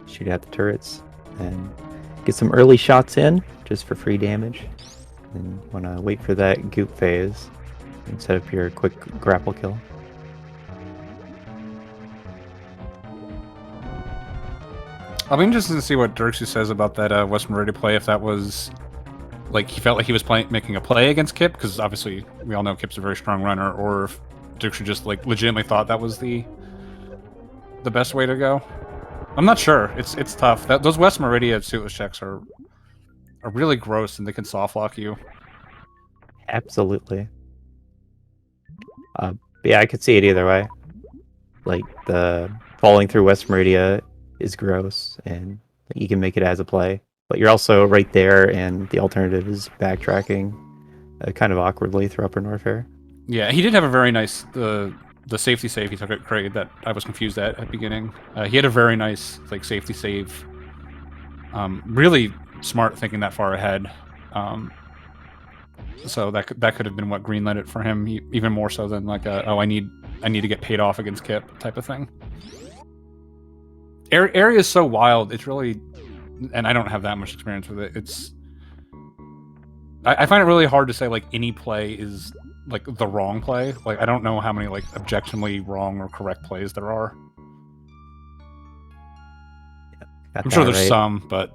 Shoot out the turrets and get some early shots in just for free damage. And want to wait for that goop phase and set up your quick grapple kill. I'll be interested to see what Derxu says about that West Meridian play, if that was like he felt like he was making a play against Kipp, because obviously we all know Kipp's a very strong runner, or if Derxu just like legitimately thought that was the best way to go. I'm not sure. It's tough. Those West Meridian suitless checks are really gross, and they can soft lock you. Absolutely. Yeah, I could see it either way. Like the falling through West Meridian is gross, and you can make it as a play, but you're also right there, and the alternative is backtracking kind of awkwardly through Upper Norfair. Yeah, he did have a very nice the safety save he took at Craig that I was confused at the beginning. He had a very nice like safety save. Really smart thinking that far ahead. So that could have been what greenlit it for him, even more so than like oh I need to get paid off against Kipp type of thing. Area is so wild. It's really, and I don't have that much experience with it. I find it really hard to say like any play is like the wrong play. Like I don't know how many like objectively wrong or correct plays there are. I'm sure there's some, but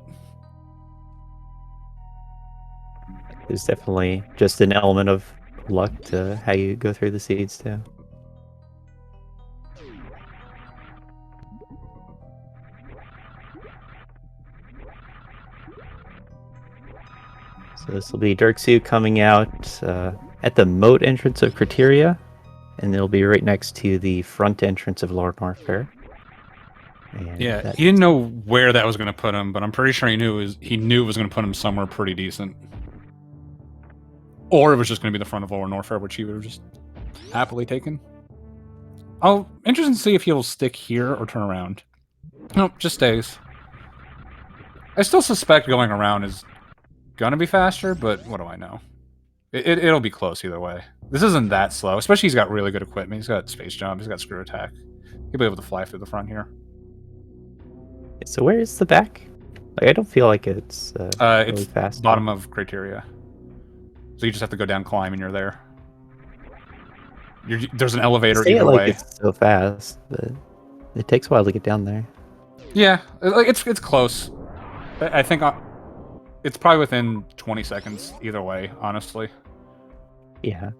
there's definitely just an element of luck to how you go through the seeds too. So this will be Derxu coming out at the moat entrance of Criteria, and it'll be right next to the front entrance of Lord Norfair. And Yeah, that, he didn't know where that was going to put him, but I'm pretty sure he knew it was going to put him somewhere pretty decent. Or it was just going to be the front of Lower Norfair, which he would have just happily taken. Oh, interesting to see if he'll stick here or turn around. Nope, just stays. I still suspect going around is going to be faster, but what do I know? It'll be close either way. This isn't that slow, especially he's got really good equipment. He's got space jump, he's got screw attack. He'll be able to fly through the front here. so where is the back? Like, I don't feel like it's really it's fast. Bottom of Criteria. So you just have to go down, climb, and you're there. There's an elevator Say either it like way. it's so fast, but it takes a while to get down there. Yeah, it's close. I think it's probably within 20 seconds either way, honestly. Yeah.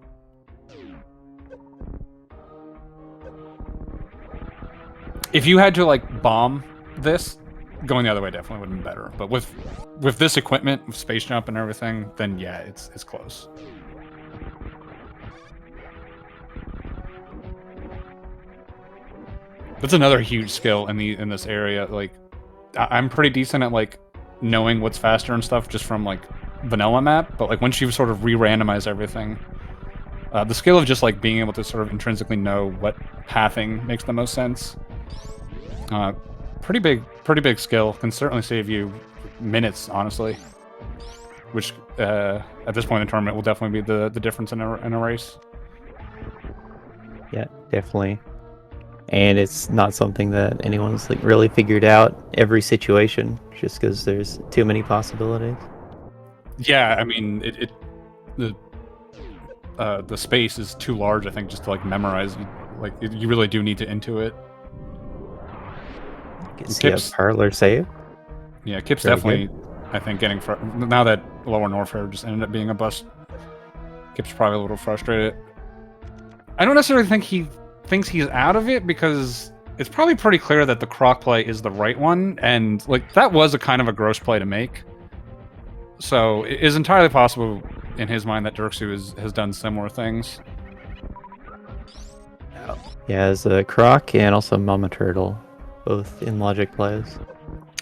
If you had to like bomb this, going the other way definitely would have been better. But with this equipment, with space jump and everything, then yeah, it's close. That's another huge skill in this area. Like, I'm pretty decent at like knowing what's faster and stuff just from like vanilla map. But like once you sort of re-randomize everything, the skill of just like being able to sort of intrinsically know what pathing makes the most sense. Pretty big skill. Can certainly save you minutes, honestly. Which at this point in the tournament will definitely be the difference in a race. Yeah, definitely. And it's not something that anyone's like really figured out every situation, just because there's too many possibilities. Yeah, I mean the space is too large, I think, just to like memorize. Like you really do need to intuit. See a parlor save. Yeah, Kipp's Very definitely, good. I think, getting now that Lower Norfair just ended up being a bust. Kipp's probably a little frustrated. I don't necessarily think he thinks he's out of it, because it's probably pretty clear that the croc play is the right one, and like that was a kind of a gross play to make. So it is entirely possible in his mind that Derxu has done similar things. Yeah, as a croc and also Mama Turtle, both in logic plays.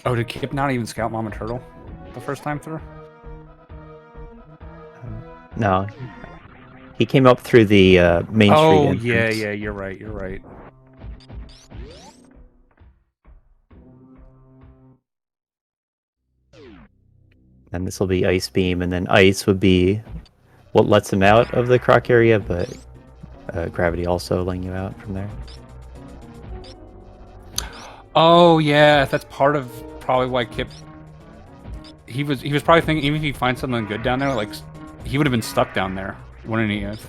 Oh, did Kipp not even scout Mama Turtle the first time through? No, he came up through the main street. Oh, entrance. yeah, you're right. And this will be Ice Beam, and then Ice would be what lets him out of the croc area, but Gravity also letting you out from there. Oh yeah, that's part of probably why Kipp. He was probably thinking even if he finds something good down there, like he would have been stuck down there, wouldn't he have?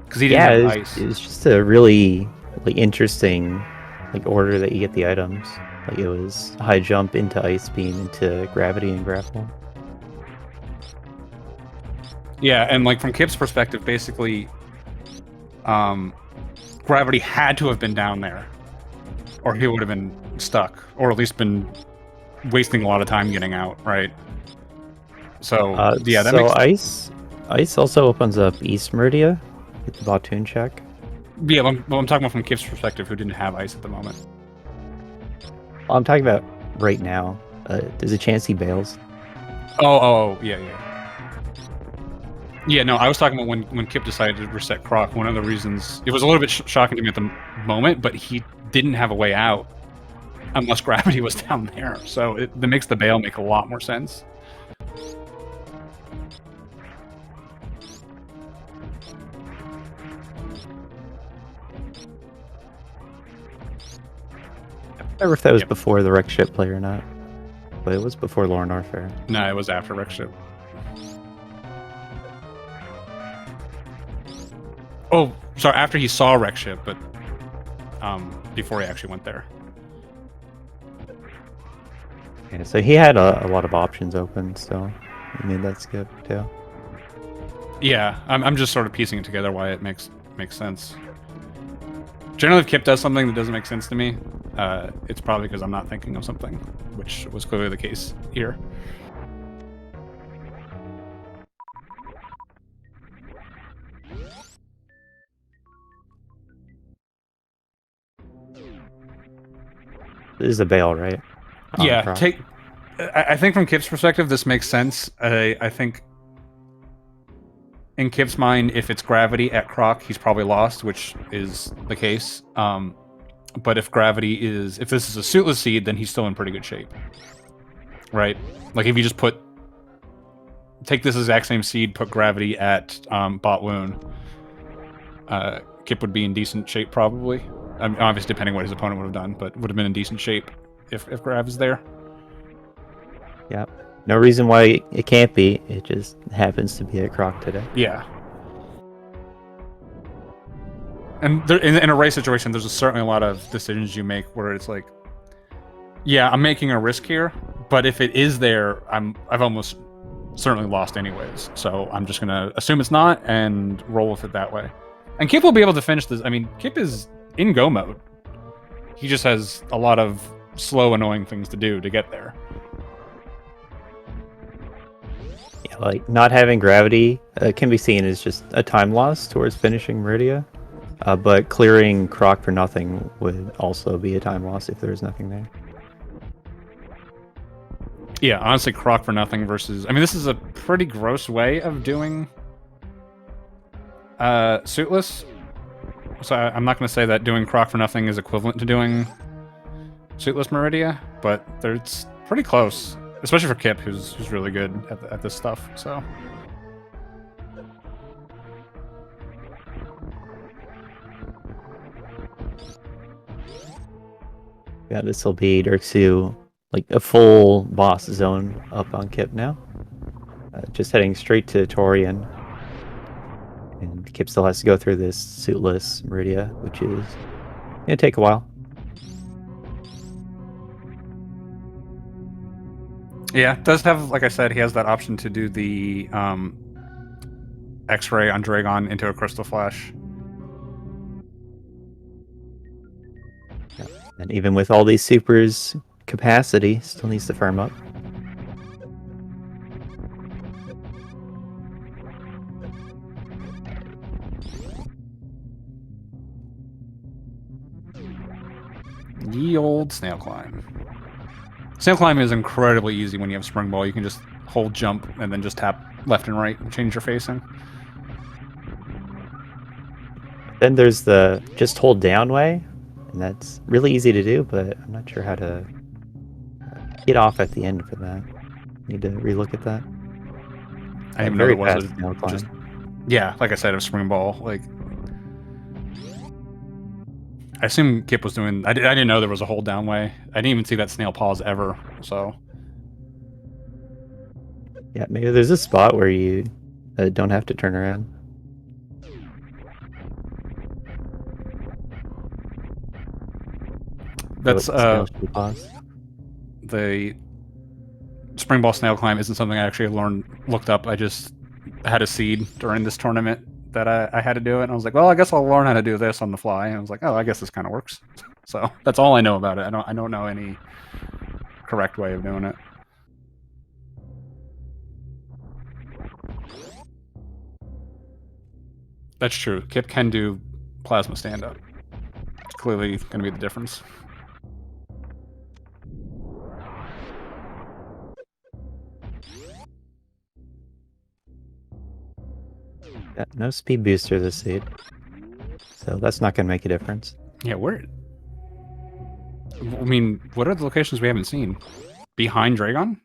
Because he didn't have ice. It's just a really like interesting like order that you get the items. Like it was high jump into Ice Beam into Gravity and Grapple. Yeah, and like from Kipp's perspective, basically, Gravity had to have been down there, or he would have been stuck, or at least been wasting a lot of time getting out, right? So yeah, that makes... Ice also opens up East Meridia. Get the Batoon check. Yeah, I'm talking about from Kipp's perspective, who didn't have ice at the moment. Well, I'm talking about right now. There's a chance he bails. Oh, yeah. Yeah, no, I was talking about when Kipp decided to reset Croc. One of the reasons, it was a little bit shocking to me at the moment, but he didn't have a way out unless Gravity was down there. So that makes the bail make a lot more sense. I don't know if that was before the wreck ship play or not, but it was before Lower Norfair. No, it was after wreck ship. Oh, sorry, after he saw wreck ship, but before he actually went there. Yeah, so he had a lot of options open, so he made that skip too. Yeah, I'm just sort of piecing it together why it makes sense. Generally, if Kipp does something that doesn't make sense to me, it's probably because I'm not thinking of something, which was clearly the case here. This is a bail, right? On Yeah, Croc. I think from Kipp's perspective, this makes sense. I think in Kipp's mind, if it's gravity at Croc, he's probably lost, which is the case. But if this is a suitless seed, then he's still in pretty good shape, right? Like if you just take this exact same seed, put gravity at Bot Woon, Kipp would be in decent shape probably. Obviously, depending what his opponent would have done, but would have been in decent shape if Grav is there. Yep. No reason why it can't be. It just happens to be a Croc today. Yeah. And in a race situation, there's certainly a lot of decisions you make where it's like, yeah, I'm making a risk here, but if it is there, I've almost certainly lost anyways. So I'm just gonna assume it's not and roll with it that way. And Kipp will be able to finish this. I mean, Kipp is in go mode. He just has a lot of slow, annoying things to do to get there. Yeah, like not having gravity can be seen as just a time loss towards finishing Meridia. But clearing Croc for nothing would also be a time loss if there's nothing there. Yeah, honestly, Croc for nothing versus... I mean, this is a pretty gross way of doing suitless. So I'm not going to say that doing Croc for nothing is equivalent to doing suitless Meridia, but it's pretty close, especially for Kipp, who's really good at this stuff. So yeah, this will be Derxu, like a full boss zone up on Kipp now. Just heading straight to Torian. And Kipp still has to go through this suitless Meridia, which is gonna take a while. yeah, it does have, like I said, he has that option to do the X-ray on Dragon into a Crystal Flash. Yeah. And even with all these supers, capacity still needs to firm up. Ye old snail climb. Snail climb is incredibly easy when you have Spring Ball. You can just hold jump and then just tap left and right and change your facing. Then there's the just hold down way, and that's really easy to do, but I'm not sure how to get off at the end for that. Need to relook at that. I didn't even know there was fast snail climb. just yeah, like I said, a Spring Ball. Like I assume Kipp was doing... I didn't know there was a hold down way. I didn't even see that snail pause ever, so... Yeah, maybe there's a spot where you don't have to turn around. That's, snail should pause. The Spring Ball snail climb isn't something I actually looked up. I just had a seed during this tournament that I had to do it, and I was like, well, I guess I'll learn how to do this on the fly. And I was like, oh, I guess this kind of works. So that's all I know about it. I don't know any correct way of doing it. That's true. Kipp can do plasma stand-up. It's clearly going to be the difference. Yeah, no speed booster this seed. So that's not going to make a difference. Yeah, where... I mean, what are the locations we haven't seen? Behind Dragon?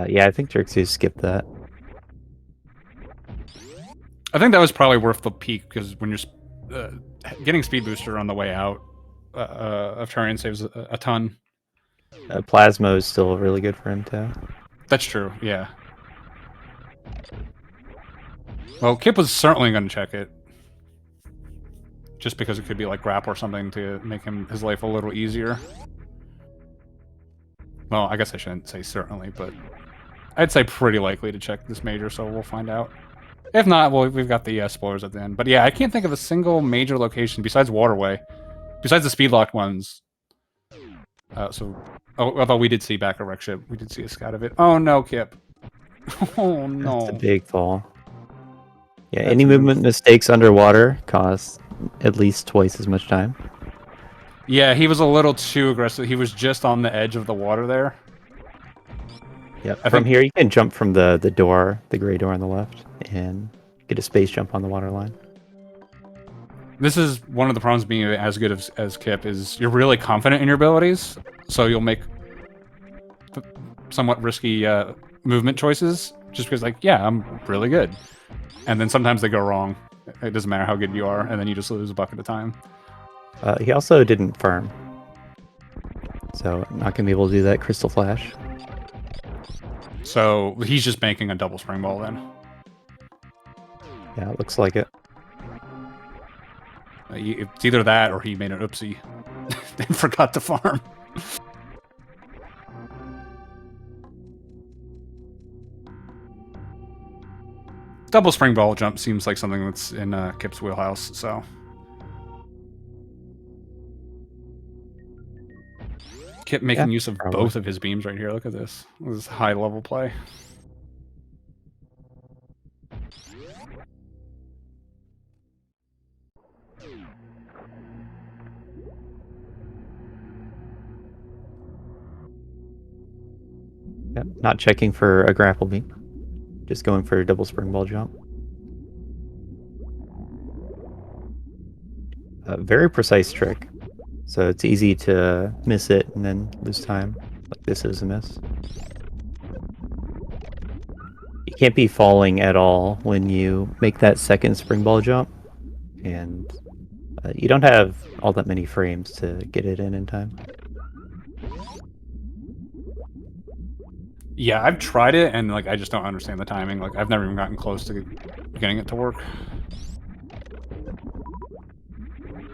Yeah, I think Derxu skipped that. I think that was probably worth the peak, because when you're getting speed booster on the way out of Turian saves a ton. Plasma is still really good for him too. That's true, yeah. Well, Kipp was certainly going to check it. Just because it could be like Grap or something to make his life a little easier. Well, I guess I shouldn't say certainly, but I'd say pretty likely to check this major, so we'll find out. If not, well, we've got the spoilers at the end. But yeah, I can't think of a single major location besides Waterway. Besides the speed-locked ones. Although we did see back a wreck ship. We did see a scout of it. Oh no, Kipp. Oh no. That's a big fall. Yeah, any movement mistakes underwater cost at least twice as much time. Yeah, he was a little too aggressive. He was just on the edge of the water there. Yep. I From think here, you can jump from the door, the gray door on the left, and get a space jump on the water line. this is one of the problems being as good as Kipp is you're really confident in your abilities, so you'll make somewhat risky movement choices just because, like, yeah, I'm really good. And then sometimes they go wrong. It doesn't matter how good you are, and then you just lose a buck at a time. He also didn't farm, so not gonna be able to do that crystal flash. So he's just banking a double spring ball then. Yeah, it looks like it. It's either that or he made an oopsie and forgot to farm. Double spring ball jump seems like something that's in Kipp's wheelhouse, so. Kipp making use of probably. both of his beams right here. Look at this. This is high level play. Yep, not checking for a grapple beam. Just going for a double spring ball jump. A very precise trick. So it's easy to miss it and then lose time. Like this is a miss. You can't be falling at all when you make that second spring ball jump. And you don't have all that many frames to get it in time. Yeah, I've tried it, and like I just don't understand the timing. Like I've never even gotten close to getting it to work.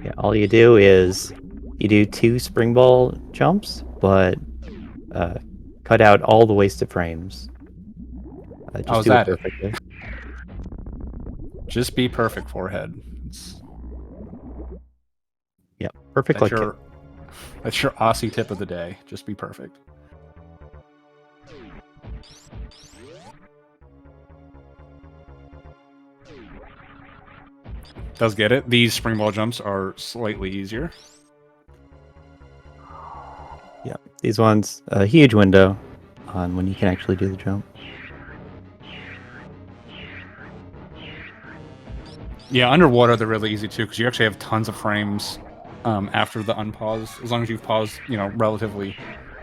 Yeah, all you do is you do 2 spring ball jumps, but cut out all the wasted frames. Just do it perfectly. Just be perfect, forehead. Yep, perfect like Kipp. That's your Aussie tip of the day. Just be perfect. Does get it. These spring ball jumps are slightly easier. Yeah, these ones, a huge window on when you can actually do the jump. Yeah, underwater they're really easy too because you actually have tons of frames after the unpause. As long as you've paused, you know, relatively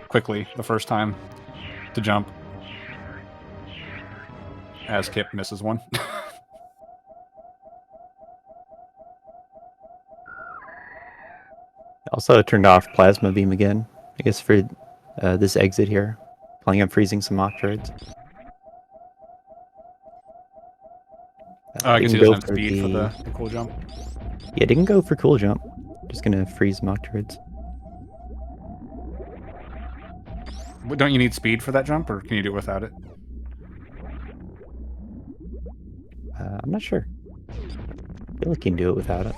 quickly the first time to jump. As Kipp misses one. Also turned off plasma beam again. I guess for this exit here, planning on freezing some mock droids. I guess he didn't doesn't go have for speed for the cool jump. Yeah, didn't go for cool jump. Just gonna freeze mock droids. Don't you need speed for that jump, or can you do it without it? I'm not sure. I feel like he can do it without it.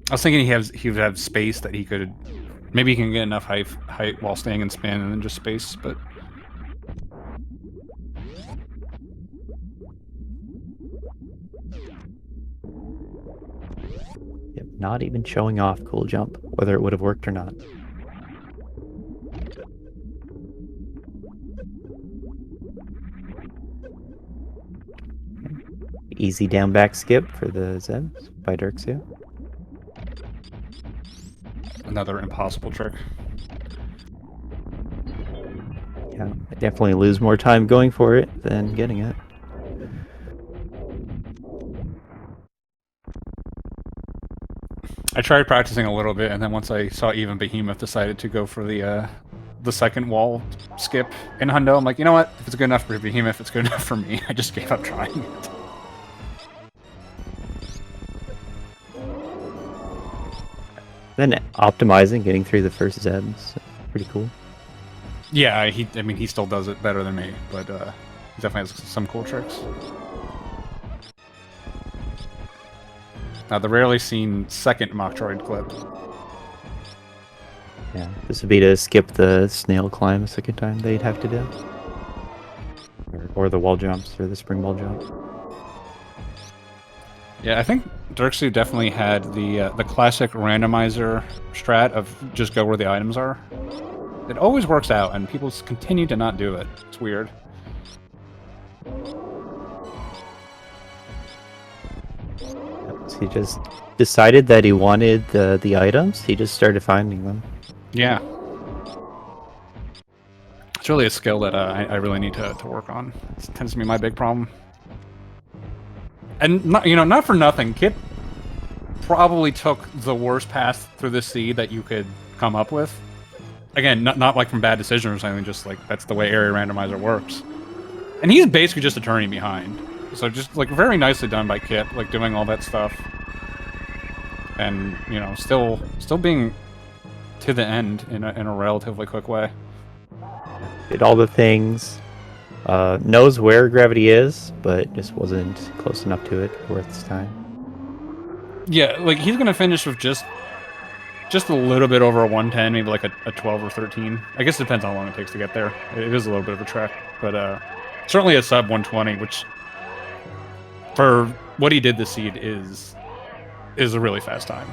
I was thinking he would have space that he could. Maybe he can get enough height while staying in spin and then just space, but. Yep, not even showing off cool jump, whether it would have worked or not. Easy down back skip for the Zebs by Derxu. Another impossible trick. Yeah, I definitely lose more time going for it than getting it. I tried practicing a little bit, and then once I saw even Behemoth decided to go for the second wall skip in Hundo, I'm like, you know what? If it's good enough for Behemoth, it's good enough for me. I just gave up trying it. Then optimizing, getting through the first Zebs, pretty cool. Yeah, I mean, he still does it better than me, but he definitely has some cool tricks. Now, the rarely seen second Metroid clip. Yeah, this would be to skip the snail climb a second time they'd have to do. Or the wall jumps, or the spring ball jump. Yeah, I think Derxu definitely had the classic randomizer strat of just go where the items are. It always works out, and people continue to not do it. It's weird. So he just decided that he wanted the items. He just started finding them. Yeah. It's really a skill that I really need to work on. It tends to be my big problem. And not for nothing, Kipp probably took the worst path through the sea that you could come up with. Again, not like from bad decisions or something, just like that's the way area randomizer works. And he's basically just a turning behind. So just like very nicely done by Kipp, like doing all that stuff. And, still being to the end in a relatively quick way. Did all the things. Knows where gravity is, but just wasn't close enough to it worth his time. Yeah, like he's gonna finish with just a little bit over a 110, maybe like a 12 or 13. I guess it depends on how long it takes to get there. It is a little bit of a trek, but certainly a sub 120, which for what he did this seed is a really fast time.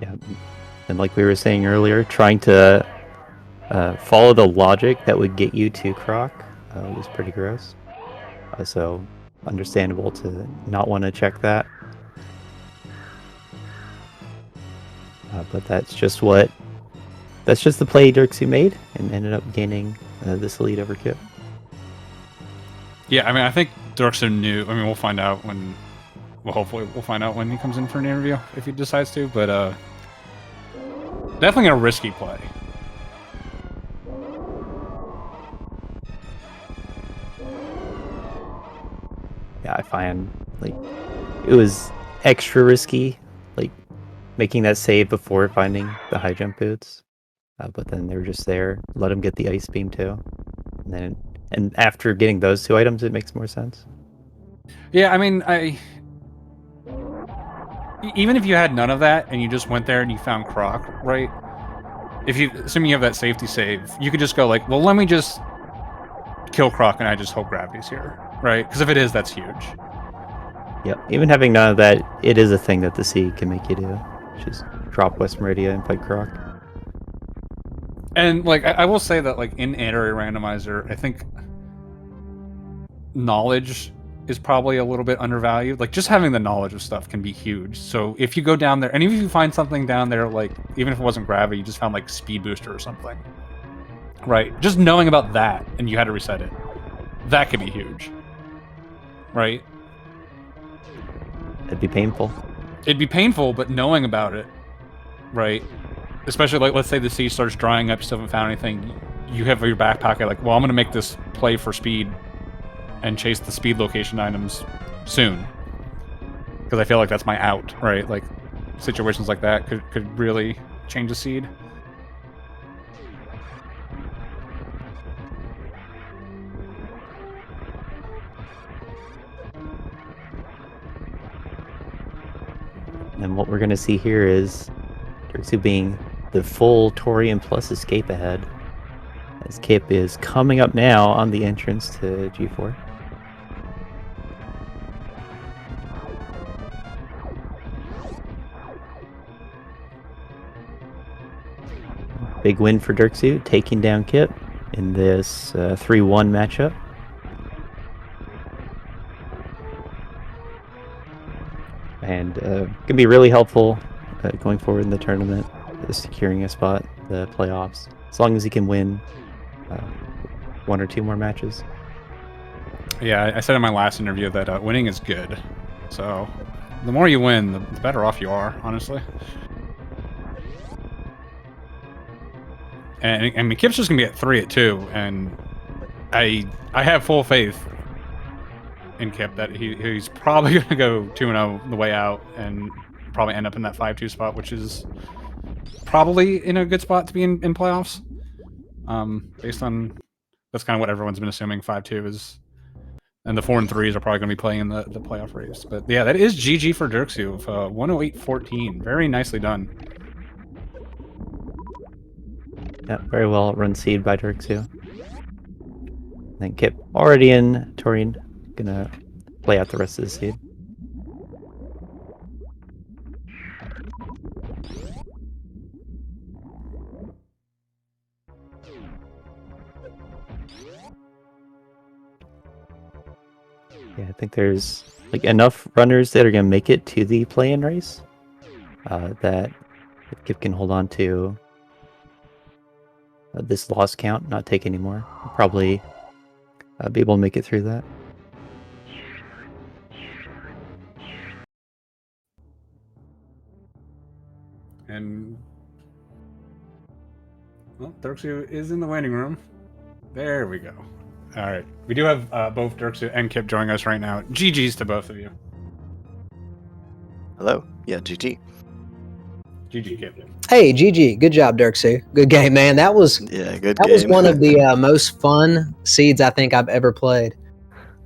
Yeah, and like we were saying earlier, trying to follow the logic that would get you to Croc was pretty gross. So understandable to not want to check that. But that's just the play Derxu made and ended up gaining this lead over Kipp. Yeah, I mean, I think Derxu knew. I mean, we'll find out when. Well, hopefully, we'll find out when he comes in for an interview if he decides to. But definitely a risky play. Yeah, I find like it was extra risky, like making that save before finding the high jump boots. But then they were just there. Let him get the ice beam too, and after getting those two items, it makes more sense. Yeah, I mean, even if you had none of that and you just went there and you found Croc, right? Assuming you have that safety save, you could just go like, well, let me just kill Croc and I just hope gravity's here, right? Because if it is, that's huge. Yep. Even having none of that, it is a thing that the sea can make you do. Just drop West Meridia and fight Croc. And like I will say that like in area randomizer, I think knowledge is probably a little bit undervalued. Like just having the knowledge of stuff can be huge. So if you go down there, and even if you find something down there, like even if it wasn't gravity, you just found like speed booster or something, right? Just knowing about that and you had to reset it, that could be huge, right? It'd be painful. It'd be painful, but knowing about it, right? Especially like let's say the sea starts drying up, you still haven't found anything. You have your back pocket like, well, I'm gonna make this play for speed and chase the speed location items soon. Because I feel like that's my out, right? Like, situations like that could really change a seed. And what we're going to see here is Derxu being the full Torian plus escape ahead, as Kipp is coming up now on the entrance to G4. Big win for Derxu, taking down Kipp in this 3-1 matchup. And can be really helpful going forward in the tournament, securing a spot, the playoffs, as long as he can win one or two more matches. Yeah, I said in my last interview that winning is good. So the more you win, the better off you are, honestly. And I mean, Kipp's just gonna be at 3-2, and I have full faith in Kipp that he's probably gonna go 2-0 the way out and probably end up in that 5-2 spot, which is probably in a good spot to be in playoffs. Based on that's kind of what everyone's been assuming 5-2 is, and the 4 and 3s are probably going to be playing in the playoff race. But yeah, that is GG for Derxu of 108-14. Very nicely done. Yeah, very well run seed by Derxu. Then Kipp already in Torian gonna play out the rest of the seed. Yeah, I think there's like enough runners that are gonna make it to the play-in race that Kipp can hold on to this loss count, not take anymore. Probably be able to make it through that. And well, Derxu is in the waiting room. There we go. All right, we do have both Derxu and Kipp joining us right now. GG's to both of you. Hello. Yeah, GG. GG, Kipp. Hey, GG. Good job, Derxu. Good game, man. That was Good that game. was one of the most fun seeds I think I've ever played.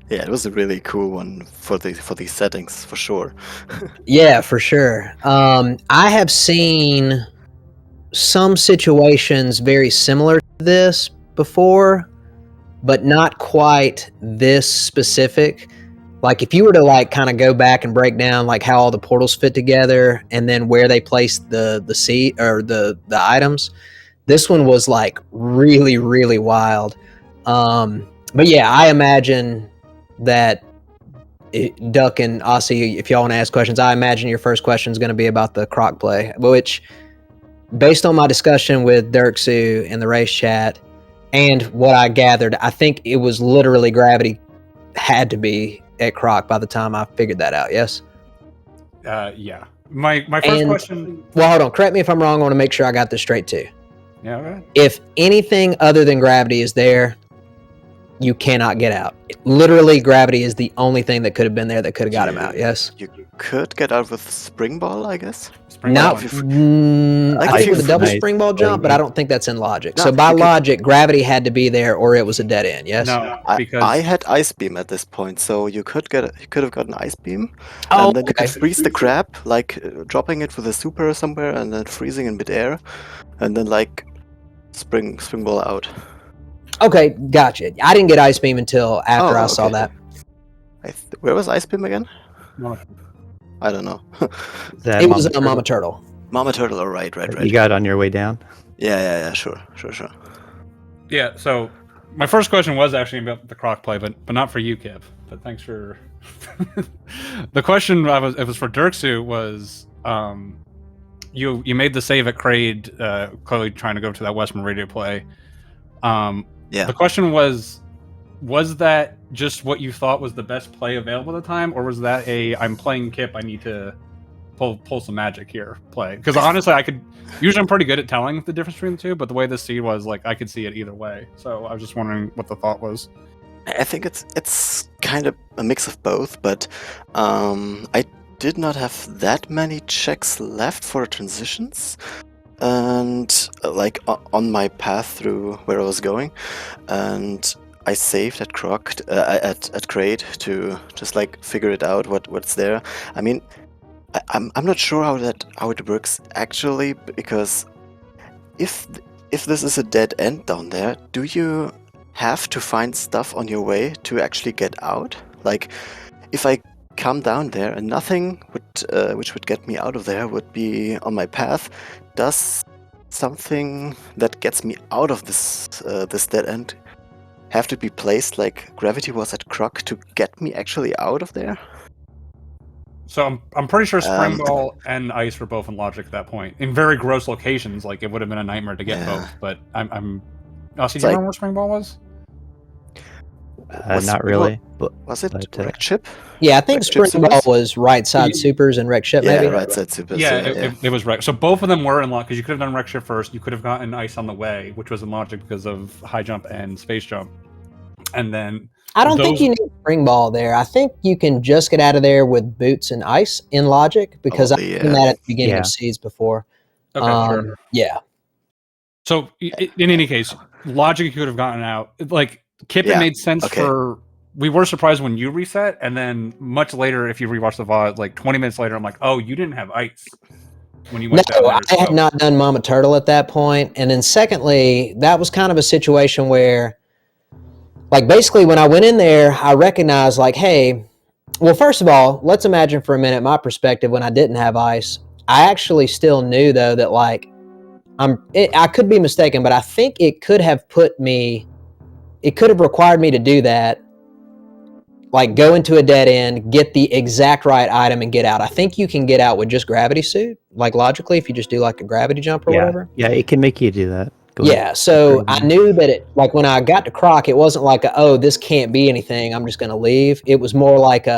Yeah, it was a really cool one for these settings for sure. Yeah, for sure. I have seen some situations very similar to this before, but not quite this specific. Like if you were to like kind of go back and break down like how all the portals fit together and then where they placed the seat or the items, this one was like really, really wild. But yeah, I imagine that Duck and Aussie, if y'all want to ask questions, I imagine your first question is going to be about the croc play, which, based on my discussion with Derxu in the race chat and what I gathered, I think it was literally gravity had to be at croc by the time I figured that out. Yes. Yeah. My first question. Well, hold on. Correct me if I'm wrong. I want to make sure I got this straight too. Yeah. Go ahead. If anything other than gravity is there, you cannot get out. Literally, gravity is the only thing that could have been there that could have got him out. Yes. You could get out with spring ball, I guess. Not, I think with a double nice. spring ball jump, but I don't think that's in logic. No, So by you could- logic, gravity had to be there, or it was a dead end. Yes. No, because I had ice beam at this point, so you could have gotten ice beam, Oh, and then you okay. could freeze the crab, like dropping it with a super somewhere, and then freezing in midair, and then like spring ball out. Okay, gotcha. I didn't get ice beam until after I saw okay. that. Where was ice beam again? No. I don't know. That It was a Turtle Mama Turtle. Mama turtle. Oh, right. that you got on your way down. Yeah. Sure. Yeah. So my first question was actually about the croc play, but not for you, Kipp. But thanks for the question. It was for Derxu. Was you made the save at Kraid, clearly trying to go to that Western Radio play. Yeah. The question was that just what you thought was the best play available at the time, or was that I'm playing Kipp, I need to pull some magic here play? Because honestly, usually I'm pretty good at telling the difference between the two, but the way this seed was, like, I could see it either way. So I was just wondering what the thought was. I think it's kind of a mix of both, but I did not have that many checks left for transitions, and like on my path through where I was going, and I saved at at Kraid to just like figure it out what's there. I mean, I'm not sure how it works actually, because if this is a dead end down there, do you have to find stuff on your way to actually get out? Like, if I come down there and nothing which would get me out of there would be on my path, does something that gets me out of this dead end have to be placed like gravity was at Croc to get me actually out of there? So I'm pretty sure Spring Ball and Ice were both in logic at that point, in very gross locations. Like, it would have been a nightmare to get both. But I'm. Oh, so do you remember where Spring Ball was? Not really. But Was it but, Wreck Chip? Yeah, I think Wreck Spring Chip Ball supers? was right side supers and wreck ship, Yeah, maybe. right side supers. Yeah, it was right. So both of them were in logic, because you could have done Wreck Ship first. You could have gotten Ice on the way, which was in logic because of high jump and space jump. And then I don't think you need Spring Ball there. I think you can just get out of there with boots and ice in logic, because I've seen that at the beginning of seeds before. Okay, sure. Yeah. So in any case, logic you could have gotten out. Like, Kipp, it made sense for. We were surprised when you reset, and then much later, if you rewatch the VOD, like 20 minutes later, I'm like, oh, you didn't have ice when you went down there. I had not done Mama Turtle at that point. And then secondly, that was kind of a situation where like basically when I went in there, I recognized like, hey, well, first of all, let's imagine for a minute my perspective when I didn't have ice. I actually still knew though that like I could be mistaken, but I think it could have required me to do that, like go into a dead end, get the exact right item, and get out. I think you can get out with just gravity suit, like logically, if you just do like a gravity jump or Yeah, whatever. yeah, it can make you do that. Yeah, so I knew that it, like when I got to Croc, it wasn't like oh, this can't be anything, I'm just gonna leave. It was more like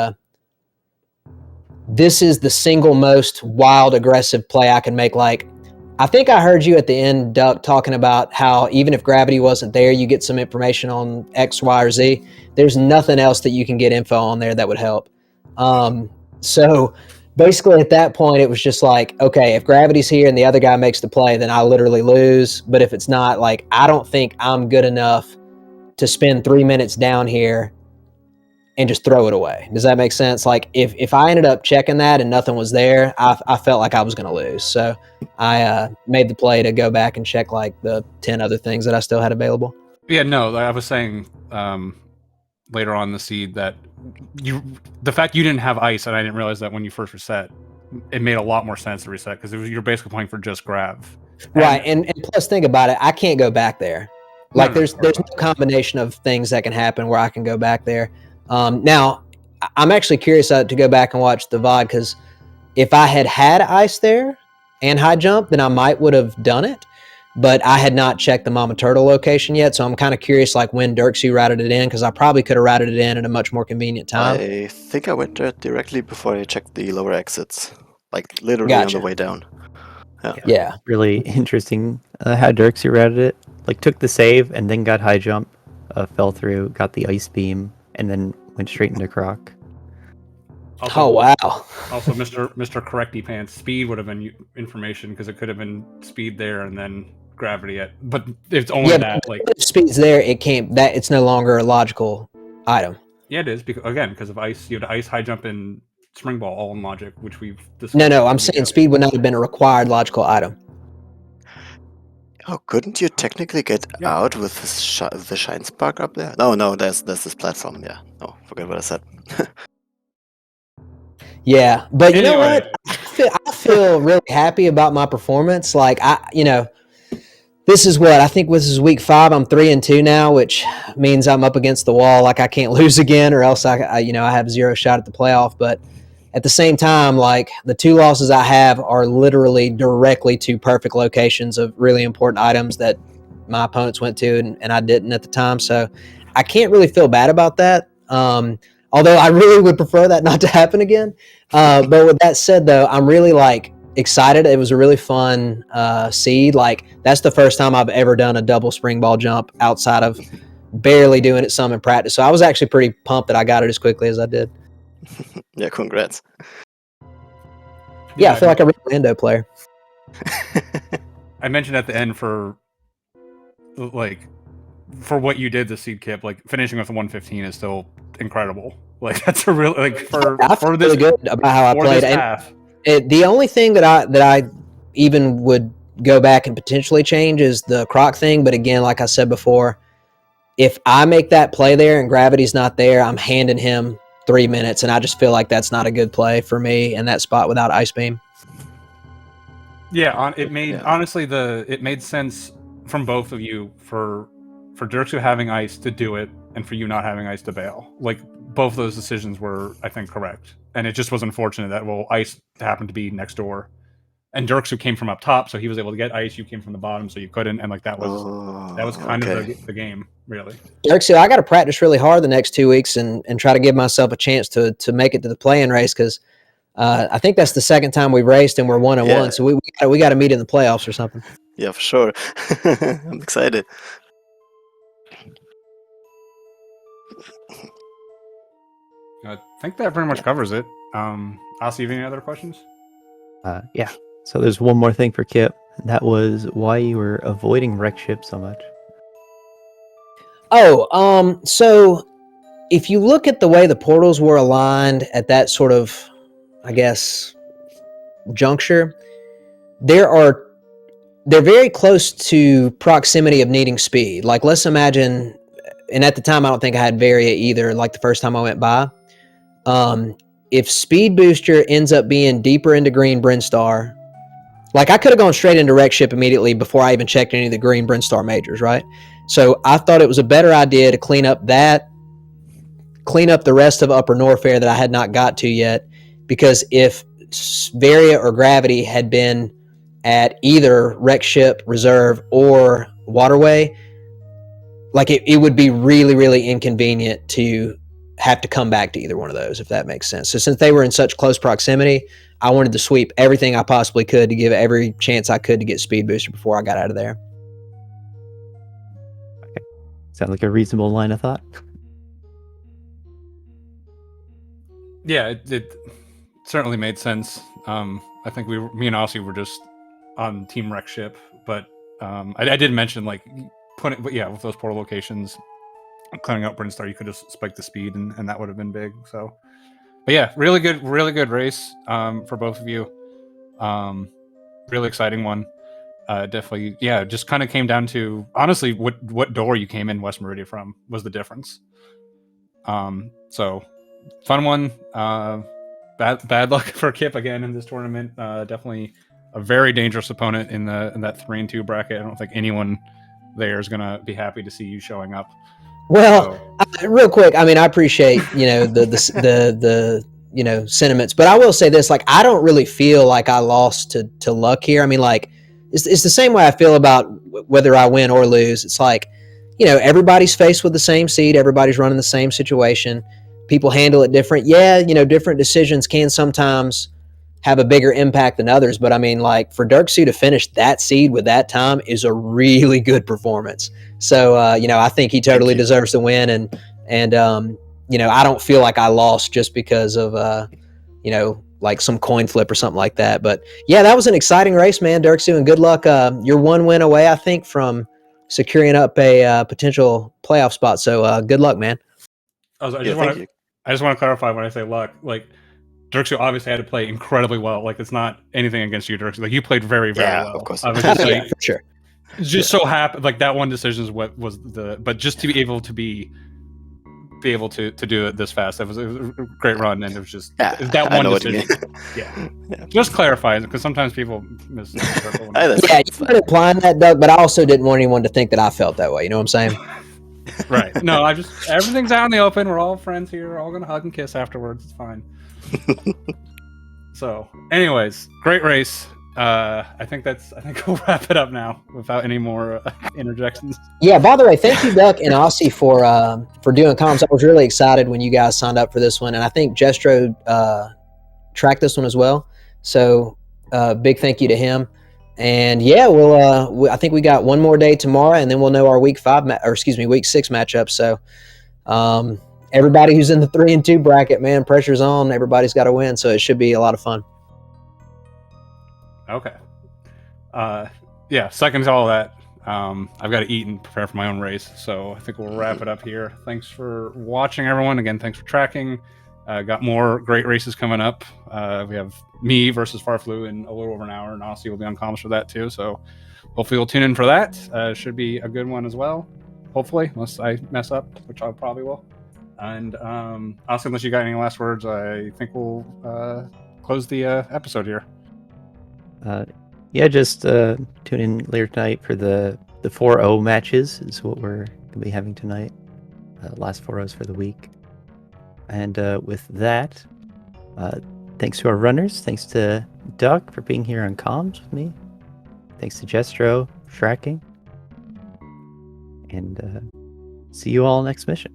this is the single most wild, aggressive play I can make. Like, I think I heard you at the end, Duck, talking about how even if gravity wasn't there, you get some information on X, Y, or Z. There's nothing else that you can get info on there that would help. So basically at that point, it was just like, okay, if gravity's here and the other guy makes the play, then I literally lose. But if it's not, like, I don't think I'm good enough to spend 3 minutes down here and just throw it away. Does that make sense? Like if I ended up checking that and nothing was there, I felt like I was going to lose. So I made the play to go back and check like the 10 other things that I still had available. Yeah, no, I was saying later on in the seed that the fact you didn't have ice, and I didn't realize that when you first reset, it made a lot more sense to reset because you're basically playing for just grav. Right, and plus think about it, I can't go back there. Like there's no combination of things that can happen where I can go back there. Now, I'm actually curious to go back and watch the VOD because if I had ice there and high jump, then I might would have done it. But I had not checked the Mama Turtle location yet, so I'm kind of curious like when Derxu routed it in because I probably could have routed it in at a much more convenient time. I think I went there directly before I checked the lower exits, like literally on the way down. Yeah. Really interesting how Derxu routed it. Like took the save and then got high jump, fell through, got the ice beam, and then went straight into Croc. Also, oh wow! Also, Mr. Correcty Pants, speed would have been information because it could have been speed there and then gravity at. But it's only that like if speed's there, it can't. That it's no longer a logical item. Yeah, it is because of ice. You had ice, high jump, and spring ball all in logic, which we've discussed. No, I'm saying speed would not have been a required logical item. Oh, couldn't you technically get out with the shine spark up there? No, there's this platform. Yeah, no, forget what I said. Yeah, but you know what? I feel really happy about my performance. Like this is what I think. This is week 5. I'm 3-2 now, which means I'm up against the wall. Like I can't lose again, or else I have 0 shot at the playoff. But at the same time, like the 2 losses I have are literally directly to perfect locations of really important items that my opponents went to, and I didn't at the time. So I can't really feel bad about that. Although I really would prefer that not to happen again. But with that said, though, I'm really like excited. It was a really fun seed. Like that's the first time I've ever done a double spring ball jump outside of barely doing it some in practice. So I was actually pretty pumped that I got it as quickly as I did. Yeah, congrats. Yeah, I feel like a real Lando player. I mentioned at the end for what you did this seed, Kipp, like finishing with a 115 is still incredible. Like that's a real for this really good about how I played. And the only thing that I even would go back and potentially change is the Croc thing. But again, like I said before, if I make that play there and gravity's not there, I'm handing him 3 minutes, and I just feel like that's not a good play for me in that spot without ice beam. Yeah, honestly it made sense from both of you for Derxu having ice to do it and for you not having ice to bail. Like both of those decisions were, I think, correct. And it just was unfortunate that ice happened to be next door. And Derxu came from up top, so he was able to get ice. You came from the bottom, so you couldn't. And like that was kind of the game, really. Derxu, I got to practice really hard the next 2 weeks and try to give myself a chance to make it to the play-in race because I think that's the second time we've raced and we're 1-1. So we got to meet in the playoffs or something. Yeah, for sure. I'm excited. I think that pretty much covers it. Asa, you have any other questions? Yeah. So there's one more thing for Kipp. And that was why you were avoiding wreck ship so much. So if you look at the way the portals were aligned at that sort of, I guess, juncture, they're very close to proximity of needing speed. Like let's imagine and at the time I don't think I had Varia either. Like the first time I went by, if Speed Booster ends up being deeper into Green Brinstar, like I could have gone straight into Wreck Ship immediately before I even checked any of the Green Brinstar majors, right? So I thought it was a better idea to clean up the rest of Upper Norfair that I had not got to yet, because if Varia or Gravity had been at either Wreck Ship, Reserve, or Waterway, like it would be really, really inconvenient to have to come back to either one of those, if that makes sense. So since they were in such close proximity, I wanted to sweep everything I possibly could to give every chance I could to get Speed Booster before I got out of there. Okay. Sounds like a reasonable line of thought. Yeah, it certainly made sense. I think me and Aussie were just on Team Wreck Ship, but I did mention like with those portal locations, clearing out Brinstar, you could just spike the speed, and that would have been big. So, but yeah, really good race for both of you. Really exciting one. Definitely, yeah. Just kind of came down to honestly what door you came in West Meridia from was the difference. So fun one. Bad luck for Kipp again in this tournament. Definitely a very dangerous opponent in that 3 and 2 bracket. I don't think anyone there is gonna be happy to see you showing up. Well, real quick, I mean, I appreciate the sentiments, but I will say this: like, I don't really feel like I lost to luck here. I mean, like, it's the same way I feel about whether I win or lose. It's like, everybody's faced with the same seed, everybody's running the same situation. People handle it different. Yeah, different decisions can sometimes have a bigger impact than others. But I mean, like, for Derxu to finish that seed with that time is a really good performance. So, I think he totally deserves to win. And I don't feel like I lost just because of, like some coin flip or something like that. But yeah, that was an exciting race, man, Derxu, and good luck. You're 1 win away, I think, from securing up a potential playoff spot. So good luck, man. I just want to clarify when I say luck, like, Derxu obviously had to play incredibly well. Like, it's not anything against you, Derxu. Like, you played very, very well. Of course. I was just Yeah, for sure. Just so happy, like, that one decision is what was but just to be able to do it this fast, it was a great run, and it was just that one decision. Yeah, just clarifying, because sometimes people miss. Yeah, you weren't implying that, Doug, but I also didn't want anyone to think that I felt that way. You know what I'm saying? Right. No, everything's out in the open. We're all friends here. We're all gonna hug and kiss afterwards. It's fine. So, anyways, great race. I think we'll wrap it up now without any more interjections. Yeah, by the way, thank you, Duck and Aussie, for doing comms. I was really excited when you guys signed up for this one, and I think Jestro tracked this one as well. So big thank you to him. And yeah, I think we got one more day tomorrow, and then we'll know our week 6 matchup. So everybody who's in the 3 and 2 bracket, man, pressure's on. Everybody's got to win, so it should be a lot of fun. Okay. Yeah, second to all that. I've got to eat and prepare for my own race, so I think we'll wrap it up here. Thanks for watching, everyone. Again, thanks for tracking. Got more great races coming up. We have me versus Farflu in a little over an hour, and Aussie will be on comms for that too. So hopefully you'll tune in for that. Should be a good one as well. Hopefully, unless I mess up, which I probably will. And Aussie, unless you got any last words, I think we'll close the episode here. Just tune in later tonight for the 4-0 matches is what we're going to be having tonight. Last 4-0s for the week. And with that, thanks to our runners. Thanks to Duck for being here on comms with me. Thanks to Jestro for tracking. And see you all next mission.